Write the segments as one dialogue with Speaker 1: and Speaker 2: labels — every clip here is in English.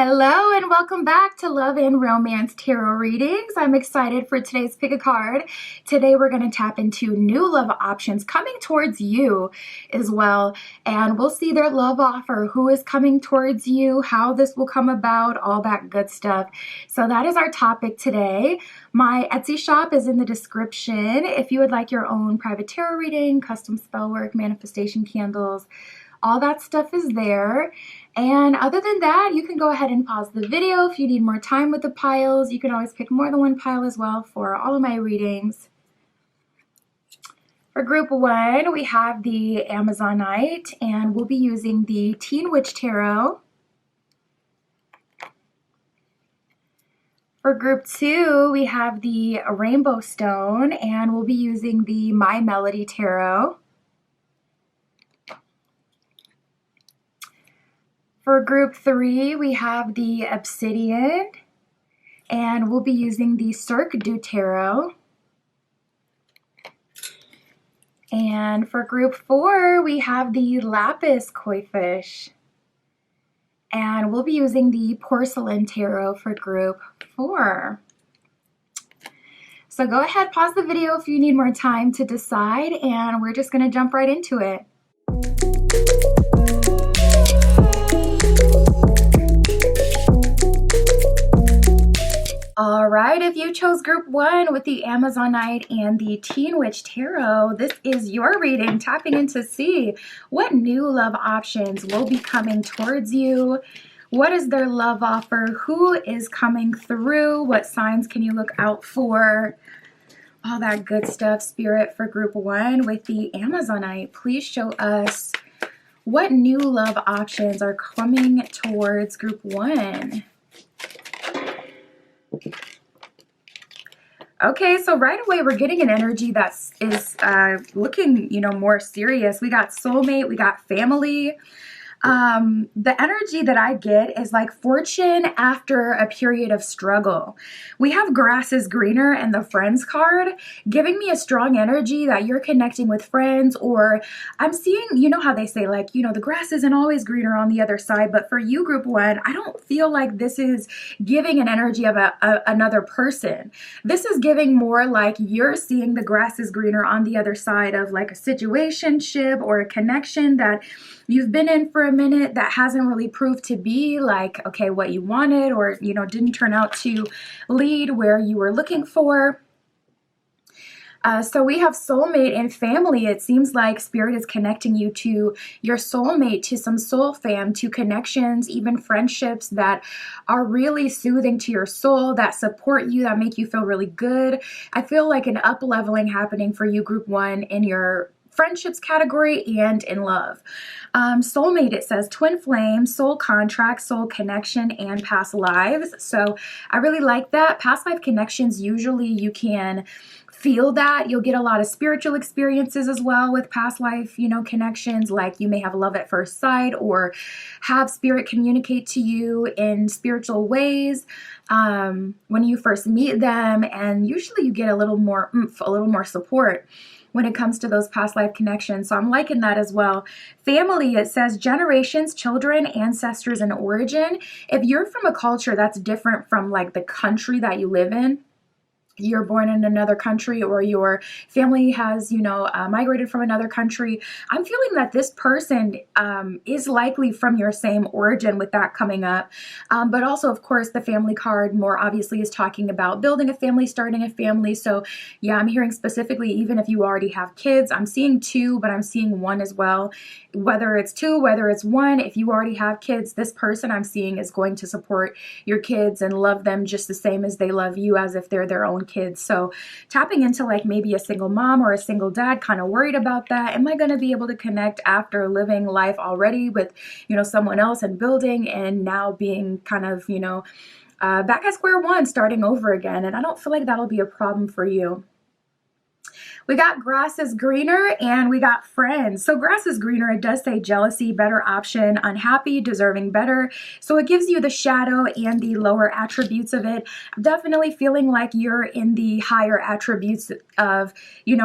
Speaker 1: Hello and welcome back to Love and Romance Tarot Readings. I'm excited for today's pick a card. Today we're going to tap into new love options coming towards you as well. And we'll see their love offer, who is coming towards you, how this will come about, all that good stuff. So that is our topic today. My Etsy shop is in the description. If you would like your own private tarot reading, custom spell work, manifestation candles, all that stuff is there. And other than that, you can go ahead and pause the video if you need more time with the piles. You can always pick more than one pile as well for all of my readings. For group 1, we have the Amazonite, and we'll be using the Teen Witch Tarot. For group 2, we have the Rainbow Stone, and we'll be using the My Melody Tarot. For group 3, we have the Obsidian, and we'll be using the Cirque du Tarot. And for group 4, we have the Lapis Koi Fish, and we'll be using the Porcelain Tarot for group 4. So go ahead, pause the video if you need more time to decide, and we're just going to jump right into it. All right, if you chose group 1 with the Amazonite and the Teen Witch Tarot, this is your reading, tapping in to see what new love options will be coming towards you. What is their love offer? Who is coming through? What signs can you look out for? All that good stuff, Spirit, for group 1 with the Amazonite. Please show us what new love options are coming towards group 1. Okay, so right away we're getting an energy that is looking, more serious. We got soulmate, we got family. The energy that I get is like fortune after a period of struggle. We have grass is greener and the friends card giving me a strong energy that you're connecting with friends, or I'm seeing, how they say, like, the grass isn't always greener on the other side, but for you, group 1, I don't feel like this is giving an energy of another person. This is giving more like you're seeing the grass is greener on the other side of like a situationship or a connection that you've been in for a minute that hasn't really proved to be like, okay, what you wanted, or, didn't turn out to lead where you were looking for. So we have soulmate and family. It seems like Spirit is connecting you to your soulmate, to some soul fam, to connections, even friendships that are really soothing to your soul, that support you, that make you feel really good. I feel like an up-leveling happening for you, group 1, in your friendships category and in love. Soulmate, it says twin flame, soul contract, soul connection, and past lives. So I really like that. Past life connections, usually you can feel that. You'll get a lot of spiritual experiences as well with past life, connections, like you may have love at first sight or have Spirit communicate to you in spiritual ways when you first meet them, and usually you get a little more oomph, a little more support when it comes to those past life connections. So I'm liking that as well. Family, it says generations, children, ancestors, and origin. If you're from a culture that's different from like the country that you live in, you're born in another country, or your family has, migrated from another country, I'm feeling that this person is likely from your same origin with that coming up. But also, of course, the family card more obviously is talking about building a family, starting a family. So yeah, I'm hearing specifically, even if you already have kids, I'm seeing 2, but I'm seeing 1 as well. Whether it's 2, whether it's 1, if you already have kids, this person I'm seeing is going to support your kids and love them just the same as they love you, as if they're their own kids. So tapping into like maybe a single mom or a single dad, kind of worried about that. Am I going to be able to connect after living life already with, someone else and building, and now being kind of, back at square one, starting over again? And I don't feel like that'll be a problem for you. We got grass is greener and we got friends. So grass is greener, it does say jealousy, better option, unhappy, deserving better. So it gives you the shadow and the lower attributes of it. I'm definitely feeling like you're in the higher attributes of,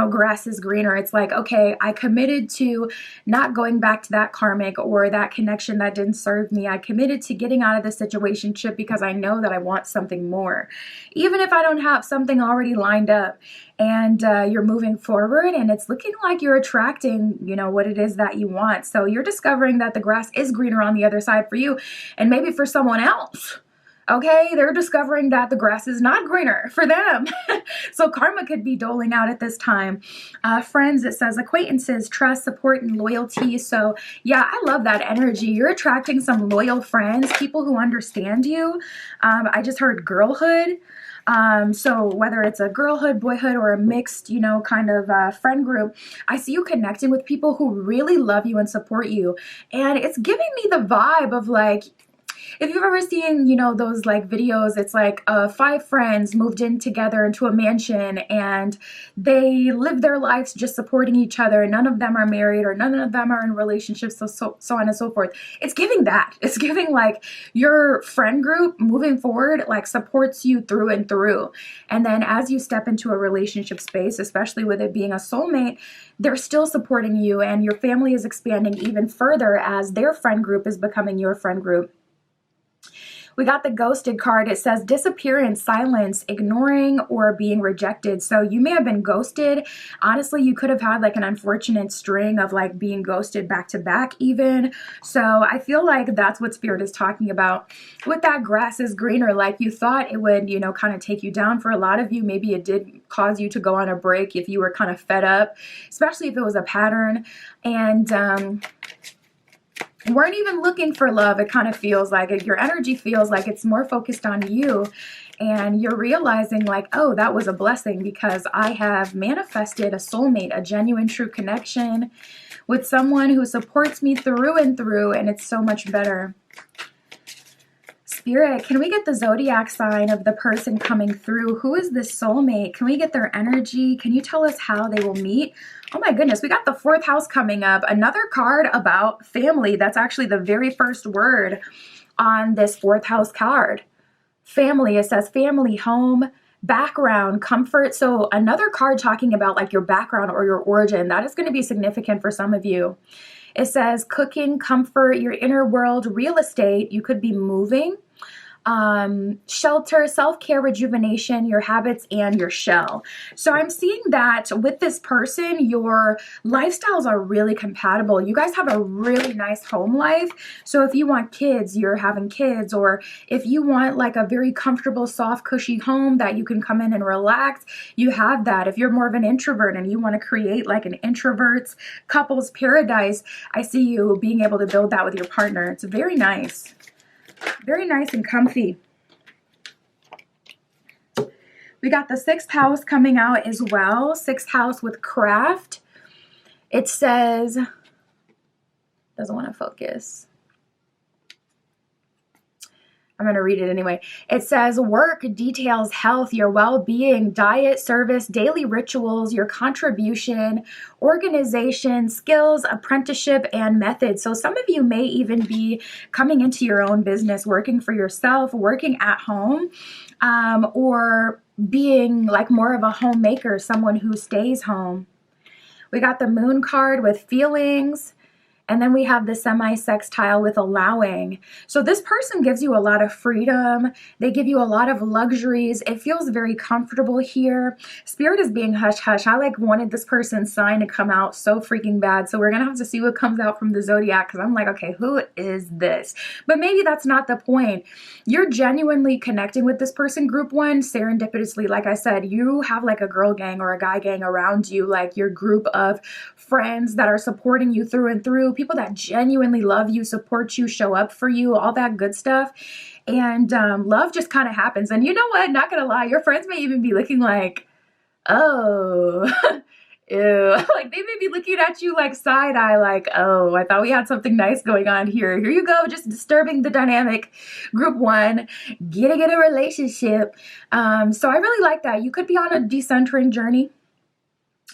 Speaker 1: grass is greener. It's like, okay, I committed to not going back to that karmic or that connection that didn't serve me. I committed to getting out of the situationship because I know that I want something more. Even if I don't have something already lined up, and you're moving forward and it's looking like you're attracting, what it is that you want. So you're discovering that the grass is greener on the other side for you, and maybe for someone else. Okay, they're discovering that the grass is not greener for them. So karma could be doling out at this time. Friends, it says acquaintances, trust, support, and loyalty. So yeah, I love that energy. You're attracting some loyal friends, people who understand you. I just heard girlhood. So whether it's a girlhood, boyhood, or a mixed, kind of friend group, I see you connecting with people who really love you and support you. And it's giving me the vibe of like, if you've ever seen, those like videos, it's like 5 friends moved in together into a mansion and they live their lives just supporting each other. None of them are married or none of them are in relationships, so on and so forth. It's giving that. It's giving like your friend group moving forward, like supports you through and through. And then as you step into a relationship space, especially with it being a soulmate, they're still supporting you and your family is expanding even further as their friend group is becoming your friend group. We got the ghosted card. It says disappearance, silence, ignoring, or being rejected. So you may have been ghosted. Honestly, you could have had like an unfortunate string of like being ghosted back to back even. So I feel like that's what Spirit is talking about. With that grass is greener, like you thought it would, kind of take you down. For a lot of you, maybe it did cause you to go on a break if you were kind of fed up, especially if it was a pattern. And, weren't even looking for love. It kind of feels like it. Your energy feels like it's more focused on you, and you're realizing like, oh, that was a blessing because I have manifested a soulmate, a genuine true connection with someone who supports me through and through, and it's so much better. Spirit, can we get the zodiac sign of the person coming through? Who is this soulmate? Can we get their energy? Can you tell us how they will meet? Oh my goodness, we got the 4th house coming up. Another card about family. That's actually the very first word on this 4th house card. Family. It says family, home, background, comfort. So another card talking about like your background or your origin. That is going to be significant for some of you. It says cooking, comfort, your inner world, real estate. You could be moving. Shelter, self-care, rejuvenation, your habits, and your shell. So I'm seeing that with this person, your lifestyles are really compatible. You guys have a really nice home life. So if you want kids, you're having kids, or if you want like a very comfortable, soft, cushy home that you can come in and relax, you have that. If you're more of an introvert and you want to create like an introvert's couple's paradise, I see you being able to build that with your partner. It's very nice. Very nice and comfy. We got the 6th house coming out as well. 6th house with craft. It says, doesn't want to focus. I'm going to read it anyway. It says work, details, health, your well-being, diet, service, daily rituals, your contribution, organization, skills, apprenticeship, and methods. So some of you may even be coming into your own business, working for yourself, working at home, or being like more of a homemaker, someone who stays home. We got the moon card with feelings. And then we have the semi-sextile with allowing. So this person gives you a lot of freedom. They give you a lot of luxuries. It feels very comfortable here. Spirit is being hush-hush. I like wanted this person's sign to come out so freaking bad. So we're going to have to see what comes out from the zodiac because I'm like, okay, who is this? But maybe that's not the point. You're genuinely connecting with this person. Group 1, serendipitously, like I said, you have like a girl gang or a guy gang around you, like your group of friends that are supporting you through and through. People that genuinely love you, support you, show up for you, all that good stuff. And love just kind of happens. And you know what? Not going to lie, your friends may even be looking like, oh, ew. Like they may be looking at you like side eye, like, oh, I thought we had something nice going on here. Here you go, just disturbing the dynamic. Group 1, getting in a relationship. So I really like that. You could be on a decentering journey.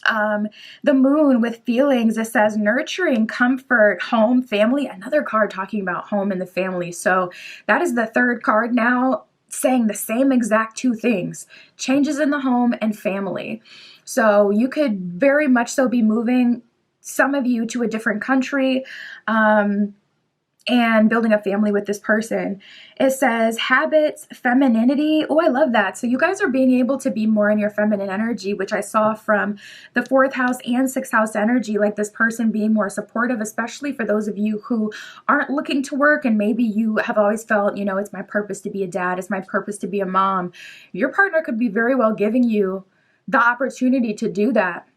Speaker 1: The moon with feelings, it says nurturing, comfort, home, family. Another card talking about home and the family. So that is the third card now, saying the same exact two things: changes in the home and family. So you could very much so be moving, some of you, to a different country, and building a family with this person. It says habits, femininity. Oh, I love that. So you guys are being able to be more in your feminine energy, which I saw from the 4th house and 6th house energy, like this person being more supportive, especially for those of you who aren't looking to work and maybe you have always felt, you know, it's my purpose to be a dad, it's my purpose to be a mom. Your partner could be very well giving you the opportunity to do that.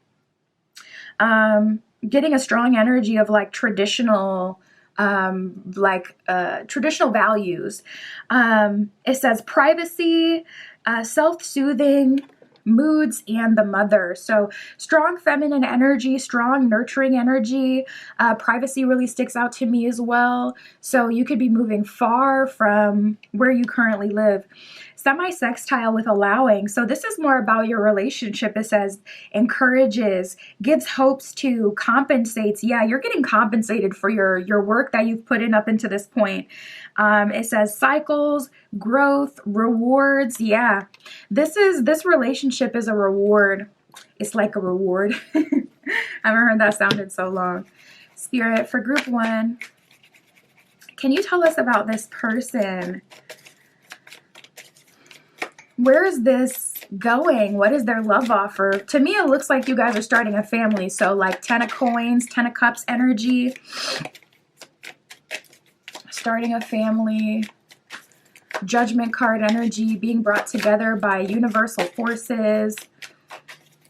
Speaker 1: Getting a strong energy of like traditional values. It says privacy, self-soothing, moods, and the mother. So strong feminine energy, strong nurturing energy. Privacy really sticks out to me as well. So you could be moving far from where you currently live. Semi-sextile with allowing. So this is more about your relationship. It says encourages, gives hopes to, compensates. Yeah, you're getting compensated for your work that you've put in up into this point. It says cycles, growth, rewards. Yeah, this relationship is a reward. It's like a reward. I haven't heard that sound in so long. Spirit, for group 1, can you tell us about this person? Where is this going? What is their love offer? To me, it looks like you guys are starting a family. So like 10 of coins, 10 of cups energy. Starting a family. Judgment card energy, being brought together by universal forces.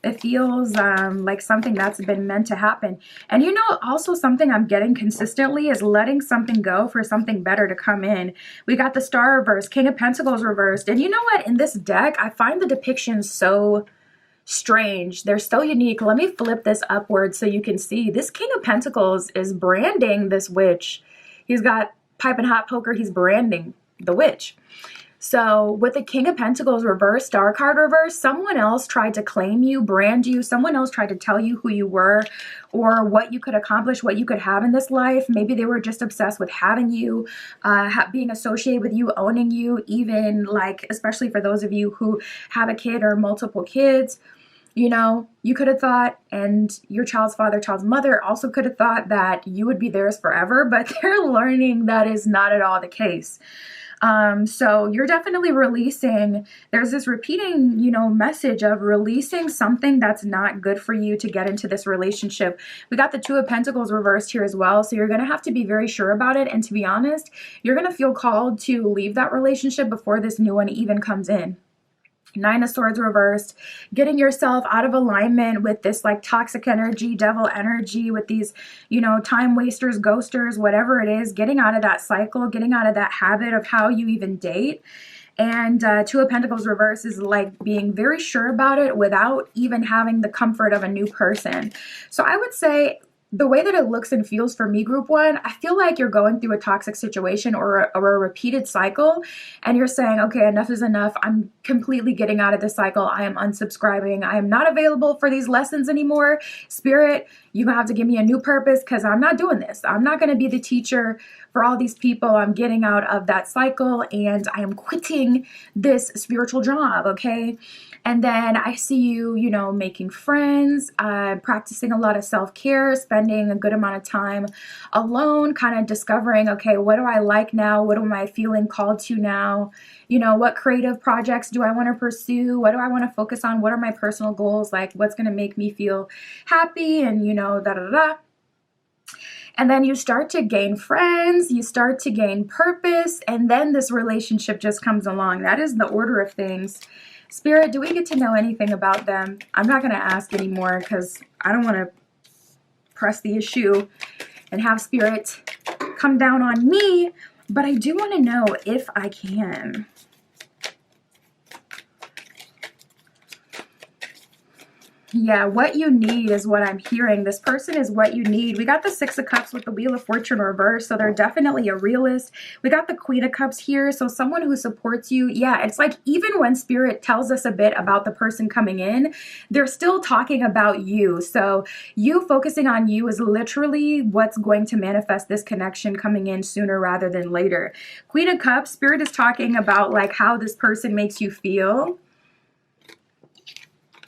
Speaker 1: It feels like something that's been meant to happen. And you know, also something I'm getting consistently is letting something go for something better to come in. We got the Star reversed, King of Pentacles reversed. And you know what? In this deck, I find the depictions so strange. They're so unique. Let me flip this upwards so you can see. This King of Pentacles is branding this witch. He's got pipe and hot poker. He's branding the witch. So with the King of Pentacles reverse, Star card reverse, someone else tried to claim you, brand you. Someone else tried to tell you who you were or what you could accomplish, what you could have in this life. Maybe they were just obsessed with having you, being associated with you, owning you, even like, especially for those of you who have a kid or multiple kids. You know, you could have thought, and your child's father, child's mother also could have thought that you would be theirs forever, but they're learning that is not at all the case. So you're definitely releasing, there's this repeating, you know, message of releasing something that's not good for you to get into this relationship. We got the 2 of Pentacles reversed here as well. So you're going to have to be very sure about it. And to be honest, you're going to feel called to leave that relationship before this new one even comes in. 9 of Swords reversed, getting yourself out of alignment with this like toxic energy, devil energy, with these, you know, time wasters, ghosters, whatever it is, getting out of that cycle, getting out of that habit of how you even date. And 2 of Pentacles reverse is like being very sure about it without even having the comfort of a new person. So I would say, the way that it looks and feels for me, group 1, I feel like you're going through a toxic situation or a repeated cycle, and you're saying, okay, enough is enough. I'm completely getting out of this cycle. I am unsubscribing. I am not available for these lessons anymore. Spirit, you're gonna have to give me a new purpose because I'm not doing this. I'm not going to be the teacher for all these people. I'm getting out of that cycle and I am quitting this spiritual job, okay? And then I see you, you know, making friends, practicing a lot of self-care, spending a good amount of time alone, kind of discovering, okay, what do I like now? What am I feeling called to now? You know, what creative projects do I want to pursue? What do I want to focus on? What are my personal goals? Like, what's going to make me feel happy? And, you know, da-da-da-da. And then you start to gain friends, you start to gain purpose, and then this relationship just comes along. That is the order of things. Spirit, do we get to know anything about them? I'm not going to ask anymore because I don't want to press the issue and have Spirit come down on me, but I do want to know if I can. Yeah, what you need is what I'm hearing. This person is what you need. We got the Six of Cups with the Wheel of Fortune reversed, so they're definitely a realist. We got the Queen of Cups here, so someone who supports you. Yeah, it's like even when Spirit tells us a bit about the person coming in, they're still talking about you. So you focusing on you is literally what's going to manifest this connection coming in sooner rather than later. Queen of Cups, Spirit is talking about like how this person makes you feel.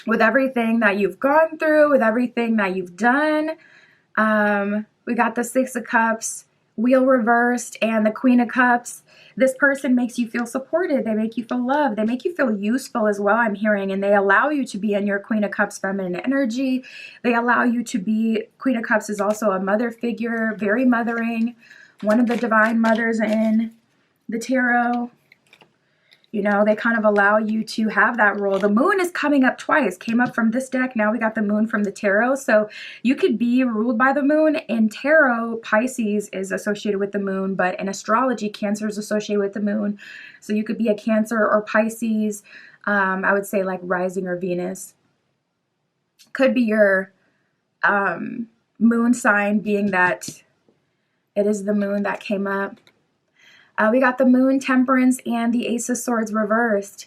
Speaker 1: With everything that you've gone through, with everything that you've done. We got the Six of Cups, Wheel reversed, and the Queen of Cups. This person makes you feel supported. They make you feel loved. They make you feel useful as well, I'm hearing. And they allow you to be in your Queen of Cups feminine energy. They allow you to be, Queen of Cups is also a mother figure, very mothering. One of the divine mothers in the tarot. You know, they kind of allow you to have that role. The moon is coming up twice. Came up from this deck. Now we got the moon from the tarot. So you could be ruled by the moon. In tarot, Pisces is associated with the moon. But in astrology, Cancer is associated with the moon. So you could be a Cancer or Pisces. I would say like rising or Venus. Could be your moon sign, being that it is the moon that came up. We got the Moon, Temperance, and the Ace of Swords reversed.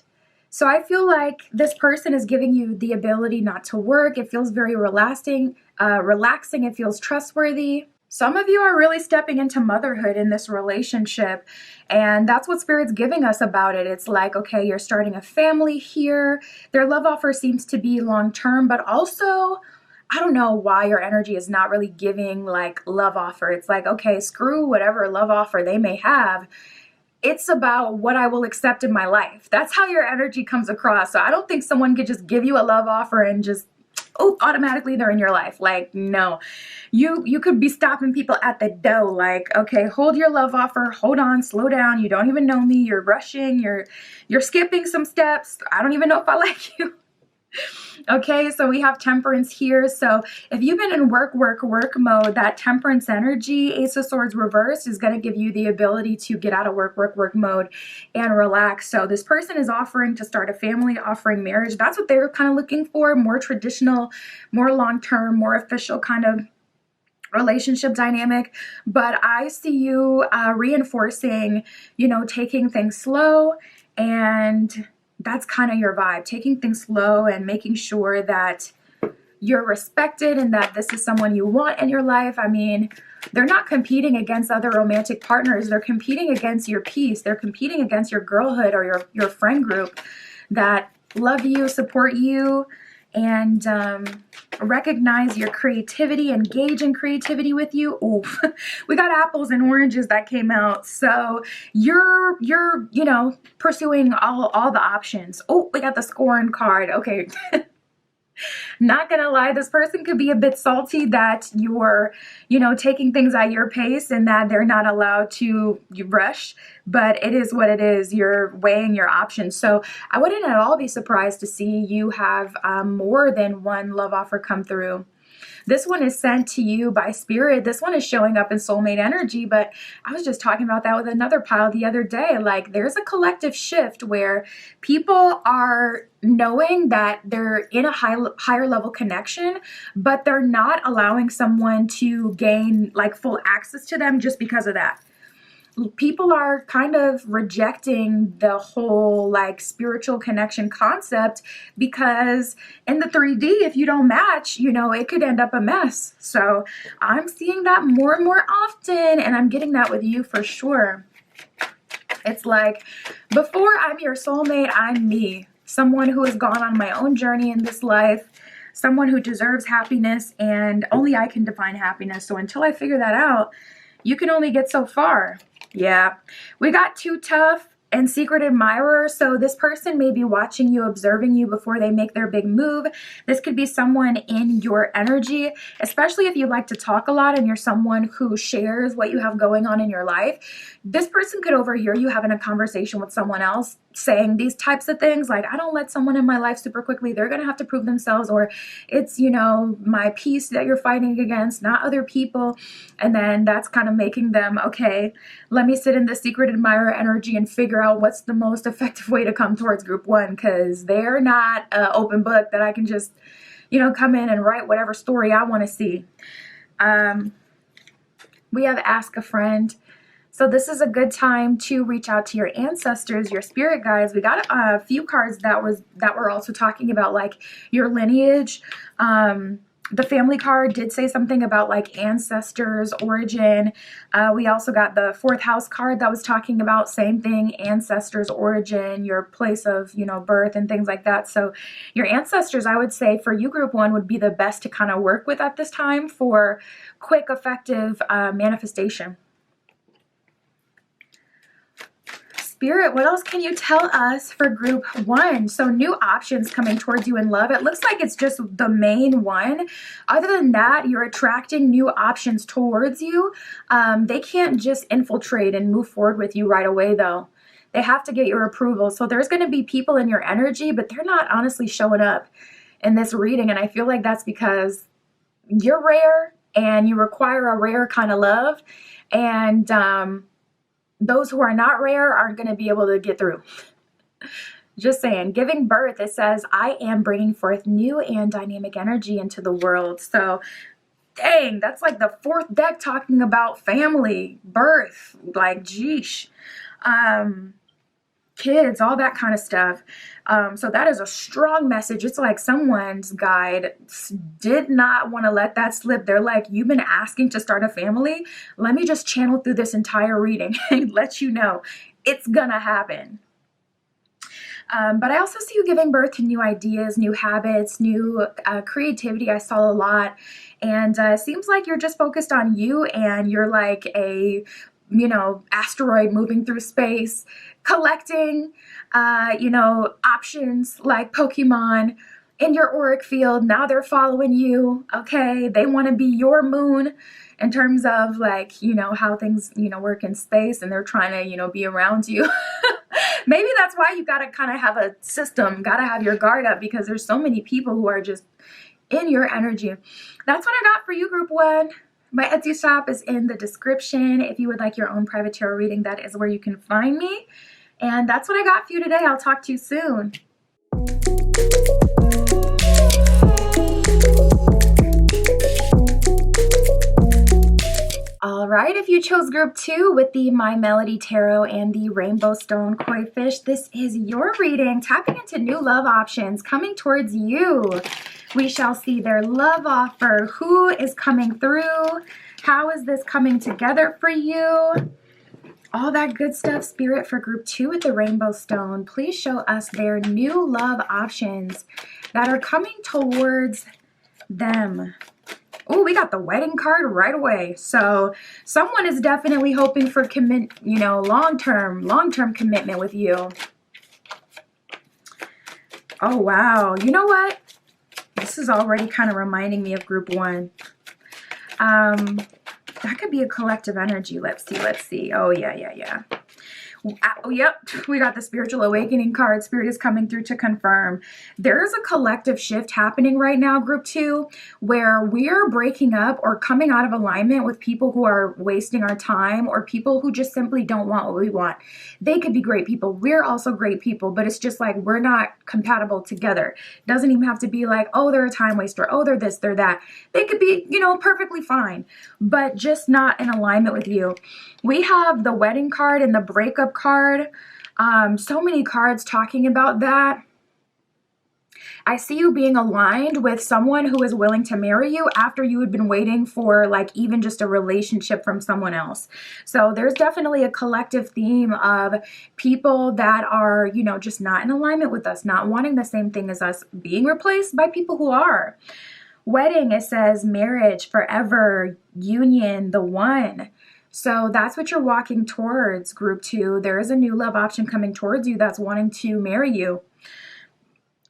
Speaker 1: So I feel like this person is giving you the ability not to work. It feels very relaxing. It feels trustworthy. Some of you are really stepping into motherhood in this relationship, and that's what Spirit's giving us about it. It's like, okay, you're starting a family here. Their love offer seems to be long-term, but also I don't know why your energy is not really giving like love offer. It's like, okay, screw whatever love offer they may have. It's about what I will accept in my life. That's how your energy comes across. So I don't think someone could just give you a love offer and just, oh, automatically they're in your life. Like, no. You could be stopping people at the door. Like, okay, hold your love offer. Hold on, slow down. You don't even know me. You're rushing. You're skipping some steps. I don't even know if I like you. Okay, so we have Temperance here. So if you've been in work mode, that Temperance energy, Ace of Swords reversed, is going to give you the ability to get out of work mode and relax. So this person is offering to start a family, offering marriage. That's what they're kind of looking for, more traditional, more long-term, more official kind of relationship dynamic. But I see you reinforcing, you know, taking things slow, and that's kind of your vibe, taking things slow and making sure that you're respected and that this is someone you want in your life. I mean, they're not competing against other romantic partners. They're competing against your peace. They're competing against your girlhood or your friend group that love you, support you, and recognize your creativity, engage in creativity with you. Ooh, we got apples and oranges that came out. So you're you know, pursuing all the options. Oh, we got the scorn card. Okay. Not gonna lie, this person could be a bit salty that you're, you know, taking things at your pace and that they're not allowed to rush, but it is what it is. You're weighing your options. So I wouldn't at all be surprised to see you have more than one love offer come through. This one is sent to you by Spirit. This one is showing up in soulmate energy, but I was just talking about that with another pile the other day. Like, there's a collective shift where people are knowing that they're in a higher level connection, but they're not allowing someone to gain like full access to them just because of that. People are kind of rejecting the whole like spiritual connection concept because in the 3D, if you don't match, you know, it could end up a mess. So I'm seeing that more and more often, and I'm getting that with you for sure. It's like, before I'm your soulmate, I'm me. Someone who has gone on my own journey in this life, someone who deserves happiness, and only I can define happiness. So until I figure that out, you can only get so far. Yeah, we got Too Tough and Secret Admirer. So this person may be watching you, observing you before they make their big move. This could be someone in your energy, especially if you like to talk a lot and you're someone who shares what you have going on in your life. This person could overhear you having a conversation with someone else saying these types of things like, I don't let someone in my life super quickly. They're going to have to prove themselves, or it's, you know, my peace that you're fighting against, not other people. And then that's kind of making them, okay, let me sit in the Secret Admirer energy and figure out what's the most effective way to come towards group one, because they're not an open book that I can just, come in and write whatever story I want to see. We have Ask a Friend. So this is a good time to reach out to your ancestors, your spirit guides. We got a few cards that were also talking about like your lineage. The family card did say something about like ancestors, origin. We also got the fourth house card that was talking about same thing, ancestors, origin, your place of, birth and things like that. So your ancestors, I would say for you, group one, would be the best to kind of work with at this time for quick, effective manifestation. Spirit, what else can you tell us for group one? So new options coming towards you in love. It looks like it's just the main one. Other than that, you're attracting new options towards you. They can't just infiltrate and move forward with you right away though. They have to get your approval. So there's going to be people in your energy, but they're not honestly showing up in this reading. And I feel like that's because you're rare and you require a rare kind of love. And, those who are not rare aren't going to be able to get through. Just saying. Giving birth, it says, I am bringing forth new and dynamic energy into the world. So, dang, that's like the fourth deck talking about family, birth, like, geesh. Kids, all that kind of stuff. So that is a strong message. It's like someone's guide did not want to let that slip. They're like, you've been asking to start a family. Let me just channel through this entire reading and let you know it's gonna happen. But I also see you giving birth to new ideas, new habits, new creativity. I saw a lot. And it seems like you're just focused on you and you're like a asteroid moving through space, collecting, options like Pokemon in your auric field. Now they're following you. Okay. They want to be your moon in terms of like, how things, work in space, and they're trying to, be around you. Maybe that's why you got to kind of have a system, got to have your guard up, because there's so many people who are just in your energy. That's what I got for you, group one. My Etsy shop is in the description. If you would like your own private tarot reading, that is where you can find me. And that's what I got for you today. I'll talk to you soon. All right, if you chose group two with the My Melody Tarot and the Rainbow Stone Koi Fish, this is your reading, tapping into new love options coming towards you. We shall see their love offer. Who is coming through? How is this coming together for you? All that good stuff, Spirit, for group two with the Rainbow Stone. Please show us their new love options that are coming towards them. Oh, we got the wedding card right away. So someone is definitely hoping for long-term commitment with you. Oh, wow. You know what? This is already kind of reminding me of group one. That could be a collective energy. Let's see. Oh, yeah. Oh, yep, we got the Spiritual Awakening card. Spirit is coming through to confirm. There is a collective shift happening right now, group two, where we're breaking up or coming out of alignment with people who are wasting our time, or people who just simply don't want what we want. They could be great people. We're also great people, but it's just like we're not compatible together. Doesn't even have to be like, oh, they're a time waster. Oh, they're this, they're that. They could be, perfectly fine, but just not in alignment with you. We have the wedding card and the breakup card. So many cards talking about that. I see you being aligned with someone who is willing to marry you after you had been waiting for like even just a relationship from someone else. So there's definitely a collective theme of people that are, just not in alignment with us, not wanting the same thing as us, being replaced by people who are. Wedding, it says marriage, forever, union, the one. So that's what you're walking towards, group two. There is a new love option coming towards you that's wanting to marry you.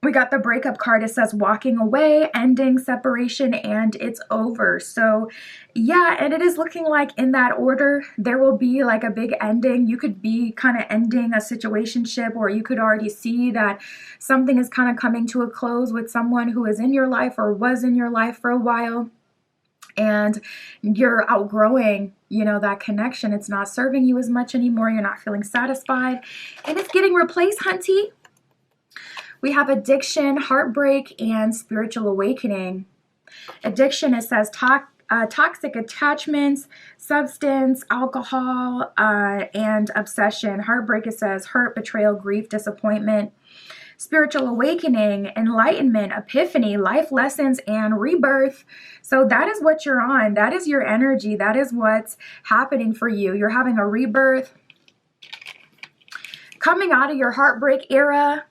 Speaker 1: We got the breakup card. It says walking away, ending, separation, and it's over. So yeah, and it is looking like in that order, there will be like a big ending. You could be kind of ending a situationship, or you could already see that something is kind of coming to a close with someone who is in your life or was in your life for a while. And you're outgrowing, that connection. It's not serving you as much anymore. You're not feeling satisfied. And it's getting replaced, hunty. We have addiction, heartbreak, and spiritual awakening. Addiction, it says toxic attachments, substance, alcohol, and obsession. Heartbreak, it says hurt, betrayal, grief, disappointment. Spiritual awakening, enlightenment, epiphany, life lessons, and rebirth. So that is what you're on. That is your energy. That is what's happening for you. You're having a rebirth. Coming out of your heartbreak era,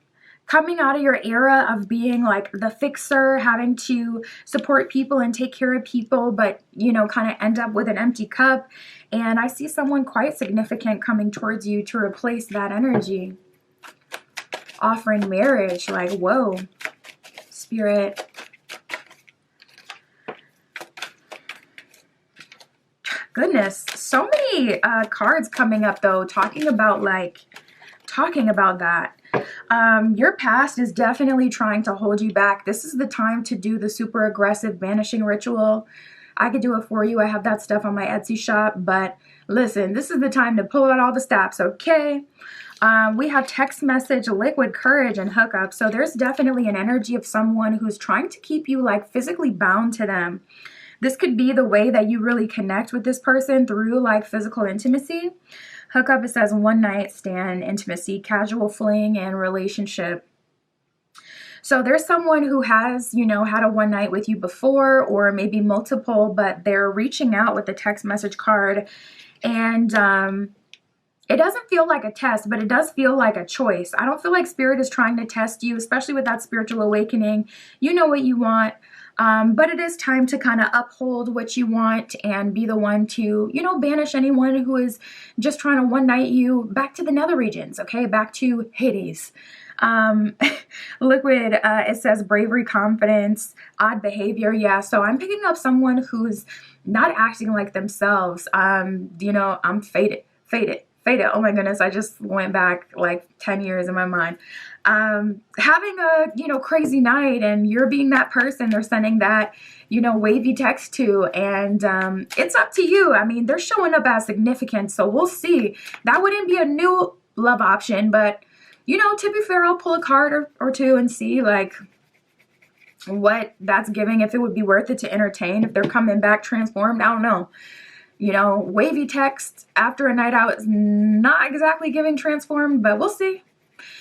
Speaker 1: coming out of your era of being like the fixer, having to support people and take care of people, but, you know, kind of end up with an empty cup. And I see someone quite significant coming towards you to replace that energy. Offering marriage, like, whoa, Spirit. Goodness, so many cards coming up though, talking about that. Your past is definitely trying to hold you back. This is the time to do the super aggressive banishing ritual. I could do it for you. I have that stuff on my Etsy shop, but listen, this is the time to pull out all the stops, okay? We have text message, liquid courage, and hookup. So there's definitely an energy of someone who's trying to keep you like physically bound to them. This could be the way that you really connect with this person, through like physical intimacy. Hookup, it says one night stand, intimacy, casual fling, and relationship. So there's someone who has, you know, had a one night with you before, or maybe multiple, but they're reaching out with the text message card. And it doesn't feel like a test, but it does feel like a choice. I don't feel like Spirit is trying to test you, especially with that spiritual awakening. You know what you want, but it is time to kind of uphold what you want and be the one to, you know, banish anyone who is just trying to one night you back to the nether regions, okay? Back to Hades. Liquid, it says bravery, confidence, odd behavior. Yeah, so I'm picking up someone who's not acting like themselves. You know, I'm faded. Oh my goodness, I just went back like 10 years in my mind. Having a, you know, crazy night, and you're being that person they're sending that, you know, wavy text to, and it's up to you. I mean, they're showing up as significant, so we'll see. That wouldn't be a new love option, but, you know, to be fair, I'll pull a card or two and see like what that's giving, if it would be worth it to entertain, if they're coming back transformed. I don't know. You know, wavy text after a night out is not exactly giving transformed, but we'll see.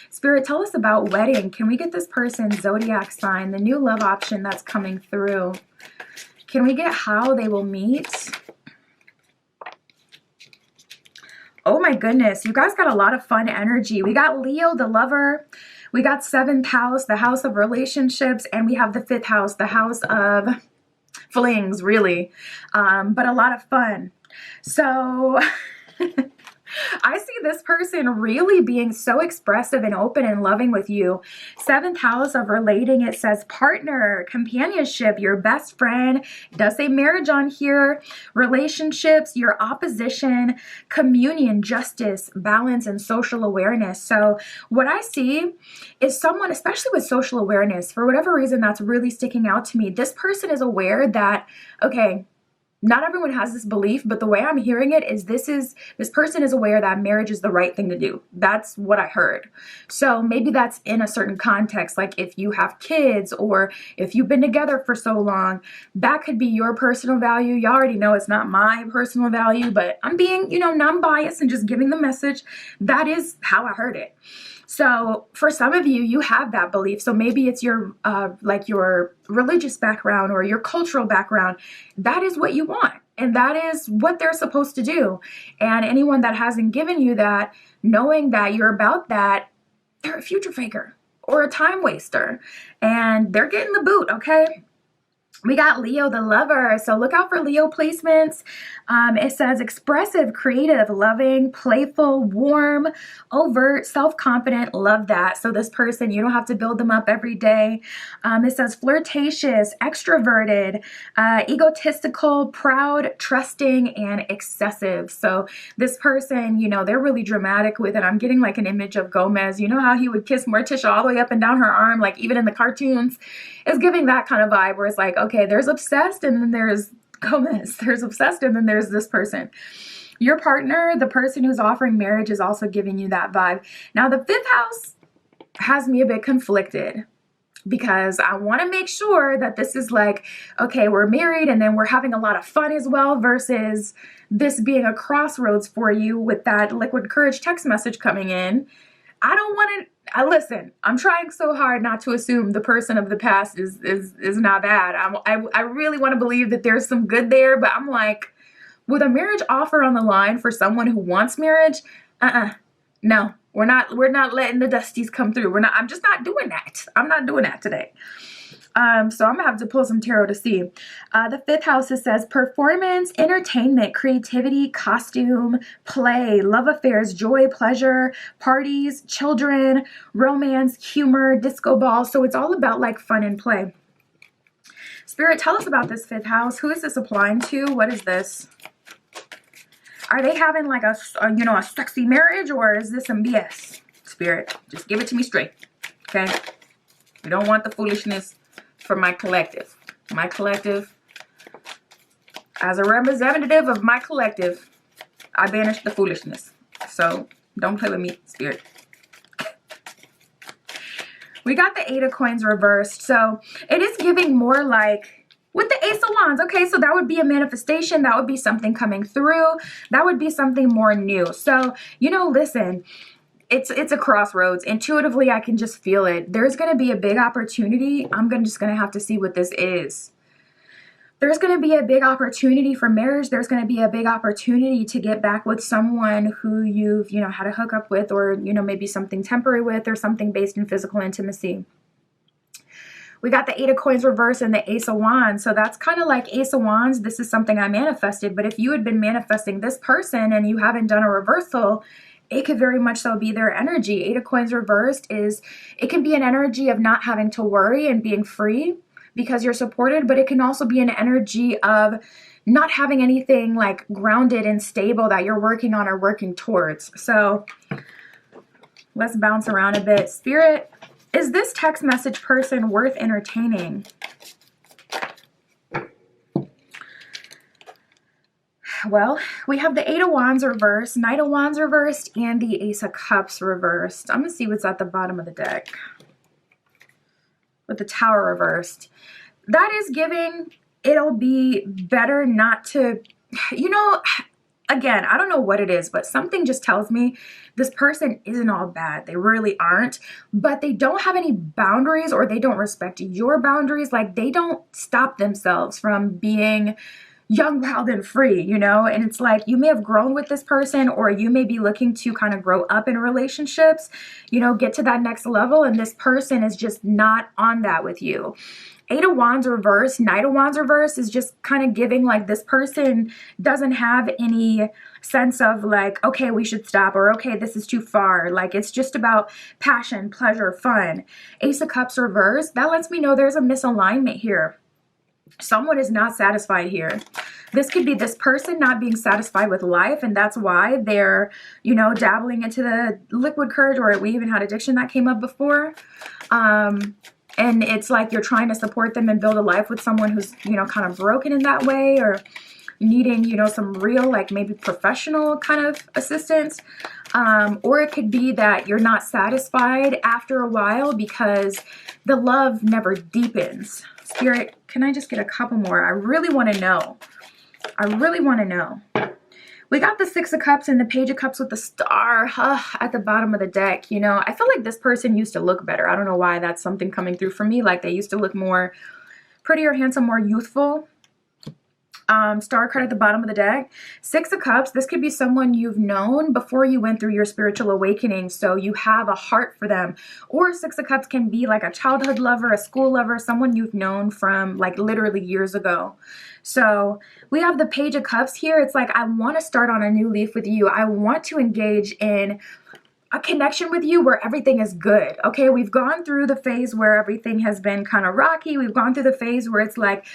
Speaker 1: Spirit, tell us about wedding. Can we get this person's zodiac sign, the new love option that's coming through? Can we get how they will meet? Oh my goodness, you guys got a lot of fun energy. We got Leo, the lover. We got 7th house, the house of relationships, and we have the 5th house, the house of flings, really, but a lot of fun. So I see this person really being so expressive and open and loving with you. 7th house of relating, it says partner, companionship, your best friend. It does say marriage on here. Relationships, your opposition, communion, justice, balance, and social awareness. So what I see is someone, especially with social awareness, for whatever reason that's really sticking out to me. This person is aware that, okay, not everyone has this belief, but the way I'm hearing it is this person is aware that marriage is the right thing to do. That's what I heard. So maybe that's in a certain context, like if you have kids or if you've been together for so long, that could be your personal value. You already know it's not my personal value, but I'm being, you know, non-biased and just giving the message. That is how I heard it. So for some of you, you have that belief. So maybe it's your like your religious background or your cultural background. That is what you want. And that is what they're supposed to do. And anyone that hasn't given you that, knowing that you're about that, they're a future faker or a time waster. And they're getting the boot, okay? We got Leo, the lover. So look out for Leo placements. It says expressive, creative, loving, playful, warm, overt, self-confident. Love that. So this person, you don't have to build them up every day. It says flirtatious, extroverted, egotistical, proud, trusting, and excessive. So this person, you know, they're really dramatic with it. I'm getting like an image of Gomez. You know how he would kiss Morticia all the way up and down her arm, like even in the cartoons? It's giving that kind of vibe where it's like, okay, there's obsessed and then there's Gomez. There's obsessed and then there's this person. Your partner, the person who's offering marriage, is also giving you that vibe. Now the 5th house, has me a bit conflicted, because I want to make sure that this is like, okay, we're married and then we're having a lot of fun as well, versus this being a crossroads for you with that liquid courage text message coming in. I don't want to, listen, I'm trying so hard not to assume the person of the past is not bad. I really want to believe that there's some good there, but I'm like, with a marriage offer on the line for someone who wants marriage, no, we're not letting the dusties come through. I'm just not doing that. I'm not doing that today. So I'm gonna have to pull some tarot to see. The fifth house, it says performance, entertainment, creativity, costume, play, love affairs, joy, pleasure, parties, children, romance, humor, disco ball. So it's all about like fun and play. Spirit, tell us about this fifth house. Who is this applying to? What is this? Are they having like a sexy marriage, or is this some BS? Spirit, just give it to me straight, okay? We don't want the foolishness for my collective. My collective, as a representative of my collective, I banish the foolishness. So don't play with me, Spirit. We got the Eight of Coins reversed. So it is giving more like, with the Ace of Wands, okay, so that would be a manifestation. That would be something coming through. That would be something more new. So, listen, it's a crossroads. Intuitively, I can just feel it. There's going to be a big opportunity. I'm just going to have to see what this is. There's going to be a big opportunity for marriage. There's going to be a big opportunity to get back with someone who you've, had a hookup with, or, maybe something temporary with, or something based in physical intimacy. We got the Eight of Coins reverse and the Ace of Wands. So that's kind of like Ace of Wands. This is something I manifested. But if you had been manifesting this person and you haven't done a reversal, it could very much so be their energy. Eight of Coins reversed it can be an energy of not having to worry and being free because you're supported. But it can also be an energy of not having anything like grounded and stable that you're working on or working towards. So let's bounce around a bit. Spirit, is this text message person worth entertaining? Well, we have the Eight of Wands reversed, Knight of Wands reversed, and the Ace of Cups reversed. I'm going to see what's at the bottom of the deck. With the Tower reversed. That is giving, it'll be better not to, again, I don't know what it is, but something just tells me this person isn't all bad. They really aren't, but they don't have any boundaries, or they don't respect your boundaries. Like, they don't stop themselves from being young, wild, and free, and it's like, you may have grown with this person, or you may be looking to kind of grow up in relationships, get to that next level, and this person is just not on that with you. Eight of Wands reverse, Knight of Wands reverse is just kind of giving like this person doesn't have any sense of like, okay, we should stop, or okay, this is too far. Like, it's just about passion, pleasure, fun. Ace of Cups reverse, that lets me know there's a misalignment here. Someone is not satisfied here. This could be this person not being satisfied with life, and that's why they're, dabbling into the liquid courage, or we even had addiction that came up before. And it's like you're trying to support them and build a life with someone who's, kind of broken in that way, or needing, some real, like maybe professional kind of assistance. Or it could be that you're not satisfied after a while because the love never deepens. Spirit, can I just get a couple more? I really want to know. I really want to know. We got the Six of Cups and the Page of Cups with the Star at the bottom of the deck. I feel like this person used to look better. I don't know why that's something coming through for me. Like, they used to look more prettier, handsome, more youthful. Star card at the bottom of the deck. Six of Cups, this could be someone you've known before you went through your spiritual awakening, so you have a heart for them. Or Six of Cups can be like a childhood lover, a school lover, someone you've known from like literally years ago. So we have the Page of Cups here. It's like, I want to start on a new leaf with you. I want to engage in a connection with you where everything is good. Okay, we've gone through the phase where everything has been kind of rocky. We've gone through the phase where it's like,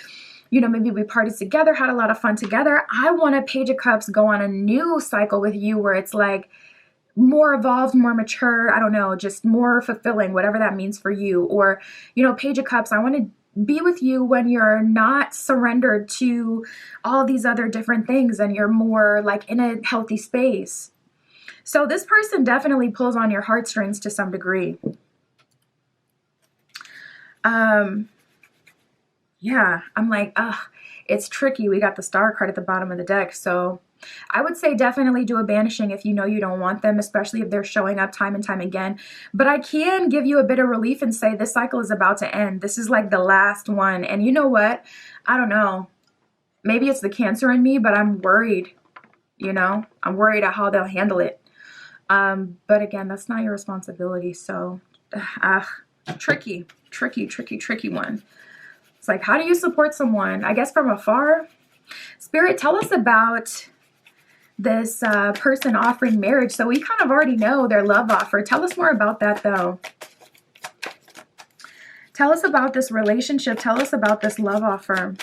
Speaker 1: maybe we partied together, had a lot of fun together. I want a Page of Cups go on a new cycle with you where it's like more evolved, more mature, I don't know, just more fulfilling, whatever that means for you. Or, Page of Cups, I want to be with you when you're not surrendered to all these other different things and you're more like in a healthy space. So this person definitely pulls on your heartstrings to some degree. Yeah, I'm like, ugh, it's tricky. We got the star card at the bottom of the deck. So I would say definitely do a banishing if you know you don't want them, especially if they're showing up time and time again. But I can give you a bit of relief and say this cycle is about to end. This is like the last one. And you know what? I don't know. Maybe it's the Cancer in me, but I'm worried, you know? I'm worried at how they'll handle it. But again, that's not your responsibility. So, tricky one. It's like, how do you support someone? I guess from afar. Spirit, tell us about this person offering marriage. So we kind of already know their love offer. Tell us more about that, though. Tell us about this relationship. Tell us about this love offer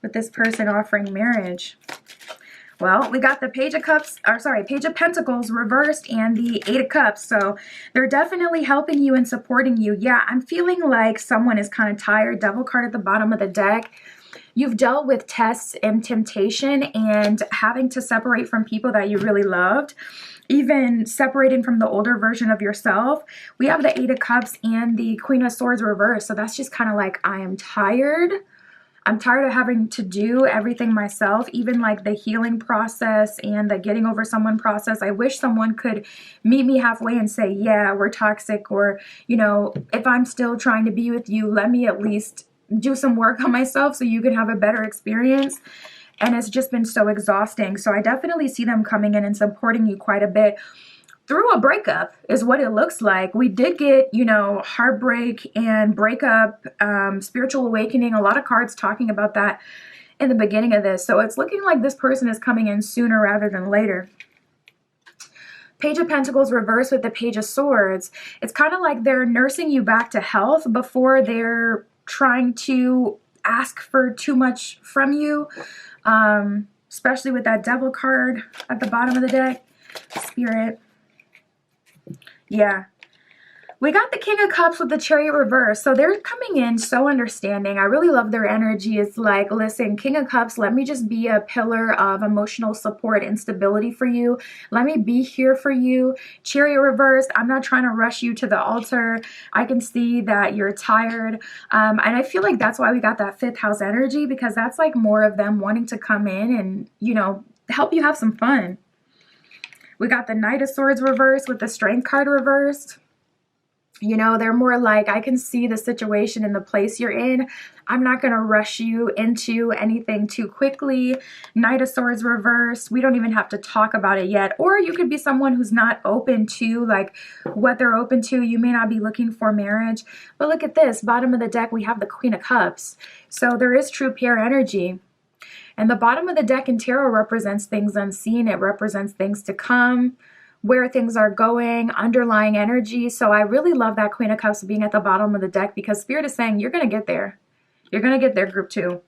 Speaker 1: with this person offering marriage. Well, we got the Page of Pentacles reversed and the Eight of Cups. So they're definitely helping you and supporting you. Yeah, I'm feeling like someone is kind of tired. Devil card at the bottom of the deck. You've dealt with tests and temptation and having to separate from people that you really loved. Even separating from the older version of yourself. We have the Eight of Cups and the Queen of Swords reversed. So that's just kind of like, I am tired. I'm tired of having to do everything myself, even like the healing process and the getting over someone process. I wish someone could meet me halfway and say, yeah, we're toxic, or, you know, if I'm still trying to be with you, let me at least do some work on myself so you can have a better experience. And it's just been so exhausting. So I definitely see them coming in and supporting you quite a bit. Through a breakup is what it looks like. We did get, you know, heartbreak and breakup, spiritual awakening, a lot of cards talking about that in the beginning of this. So it's looking like this person is coming in sooner rather than later. Page of Pentacles reversed with the Page of Swords. It's kind of like they're nursing you back to health before they're trying to ask for too much from you, especially with that Devil card at the bottom of the deck. Spirit. Yeah. We got the King of Cups with the Chariot reverse. So they're coming in so understanding. I really love their energy. It's like, listen, King of Cups, let me just be a pillar of emotional support and stability for you. Let me be here for you. Chariot reversed. I'm not trying to rush you to the altar. I can see that you're tired. And I feel like that's why we got that fifth house energy, because that's like more of them wanting to come in and, you know, help you have some fun. We got the Knight of Swords reversed with the Strength card reversed. You know, they're more like, I can see the situation and the place you're in. I'm not going to rush you into anything too quickly. Knight of Swords reversed. We don't even have to talk about it yet. Or you could be someone who's not open to like what they're open to. You may not be looking for marriage. But look at this. Bottom of the deck, we have the Queen of Cups. So there is true pair energy. And the bottom of the deck in tarot represents things unseen. It represents things to come, where things are going, underlying energy. So I really love that Queen of Cups being at the bottom of the deck, because Spirit is saying you're going to get there. You're going to get there, group 2.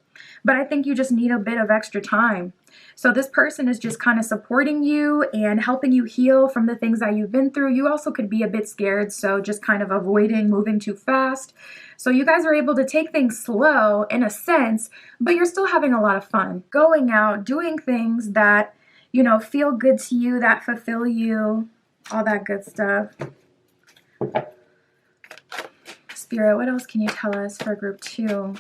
Speaker 1: But I think you just need a bit of extra time. So this person is just kind of supporting you and helping you heal from the things that you've been through. You also could be a bit scared, so just kind of avoiding moving too fast. So you guys are able to take things slow in a sense, but you're still having a lot of fun. Going out, doing things that, you know, feel good to you, that fulfill you, all that good stuff. Spirit, what else can you tell us for group 2?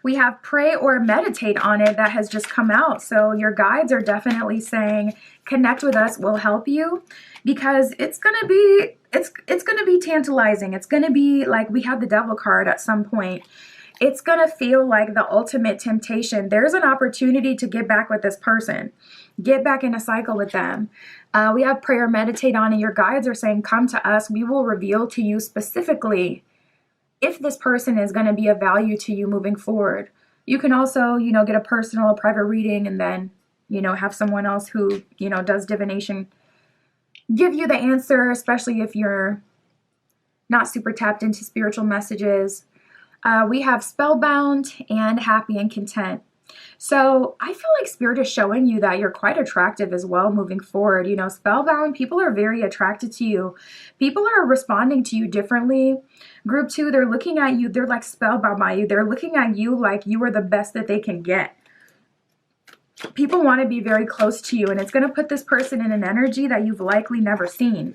Speaker 1: We have pray or meditate on it that has just come out. So your guides are definitely saying, connect with us, we'll help you, because it's going to be, it's going to be tantalizing. It's going to be like, we have the Devil card at some point. It's going to feel like the ultimate temptation. There's an opportunity to get back with this person, get back in a cycle with them. We have pray or meditate on it. Your guides are saying, come to us. We will reveal to you specifically if this person is going to be of value to you moving forward. You can also, you know, get a personal, private reading and then, you know, have someone else who, you know, does divination give you the answer, especially if you're not super tapped into spiritual messages. We have spellbound and happy and content. So I feel like Spirit is showing you that you're quite attractive as well moving forward. You know, spellbound, people are very attracted to you. People are responding to you differently. Group 2, they're looking at you. They're like spellbound by you. They're looking at you like you are the best that they can get. People want to be very close to you, and it's going to put this person in an energy that you've likely never seen.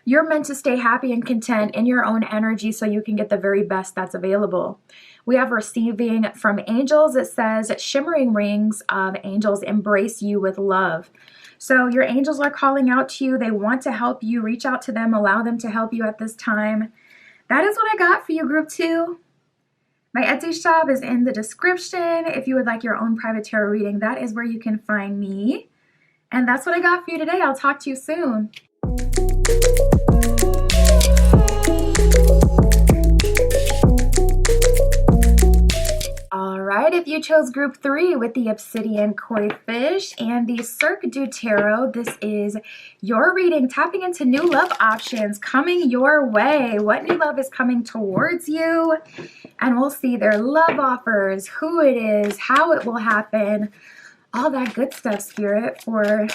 Speaker 1: You're meant to stay happy and content in your own energy so you can get the very best that's available. We have receiving from angels. It says, shimmering rings of angels embrace you with love. So your angels are calling out to you. They want to help you. Reach out to them. Allow them to help you at this time. That is what I got for you, Group 2. My Etsy shop is in the description. If you would like your own private tarot reading, that is where you can find me. And that's what I got for you today. I'll talk to you soon. All right, if you chose Group 3 with the Obsidian Koi Fish and the Cirque du Tarot, this is your reading, tapping into new love options coming your way. What new love is coming towards you? And we'll see their love offers, who it is, how it will happen, all that good stuff, Spirit, for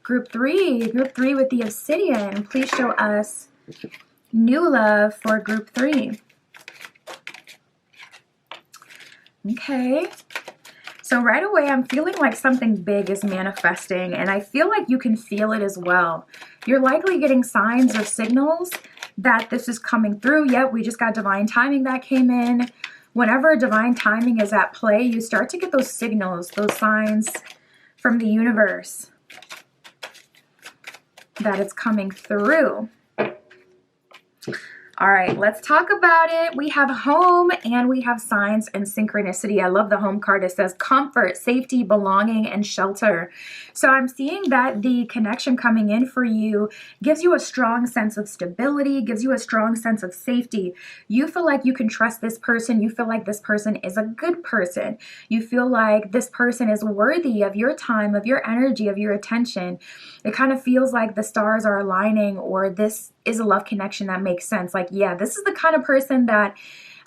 Speaker 1: Group 3. Group 3 with the Obsidian. Please show us new love for Group 3. Okay, so right away I'm feeling like something big is manifesting, and I feel like you can feel it as well. You're likely getting signs or signals that this is coming through. Yep, we just got divine timing that came in. Whenever divine timing is at play, you start to get those signals, those signs from the universe that it's coming through. All right, let's talk about it. We have home and we have signs and synchronicity. I love the home card. It says comfort, safety, belonging, and shelter. So I'm seeing that the connection coming in for you gives you a strong sense of stability, gives you a strong sense of safety. You feel like you can trust this person. You feel like this person is a good person. You feel like this person is worthy of your time, of your energy, of your attention. It kind of feels like the stars are aligning, or this is a love connection that makes sense. Like, yeah, this is the kind of person that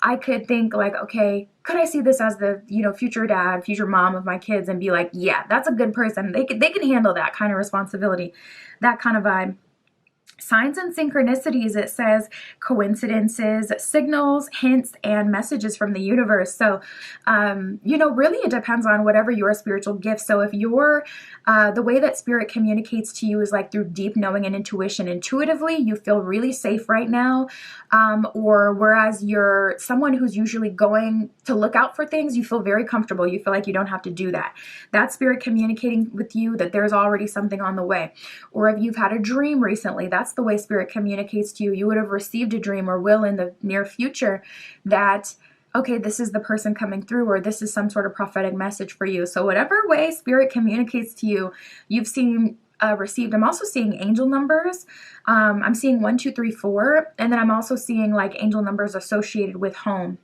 Speaker 1: I could think like, okay, could I see this as the, future dad, future mom of my kids, and be like, yeah, that's a good person. They can handle that kind of responsibility, that kind of vibe. Signs and synchronicities, it says coincidences, signals, hints, and messages from the universe. So, really it depends on whatever your spiritual gift. So if you're, the way that spirit communicates to you is like through deep knowing and intuition. Intuitively, you feel really safe right now. Or whereas you're someone who's usually going to look out for things, you feel very comfortable. You feel like you don't have to do that. That's spirit communicating with you that there's already something on the way. Or if you've had a dream recently, that's the way spirit communicates to you. You would have received a dream or will in the near future that, okay, this is the person coming through, or this is some sort of prophetic message for you. So whatever way spirit communicates to you, you've seen received. I'm also seeing angel numbers. I'm seeing 1, 2, 3, 4, and then I'm also seeing like angel numbers associated with home.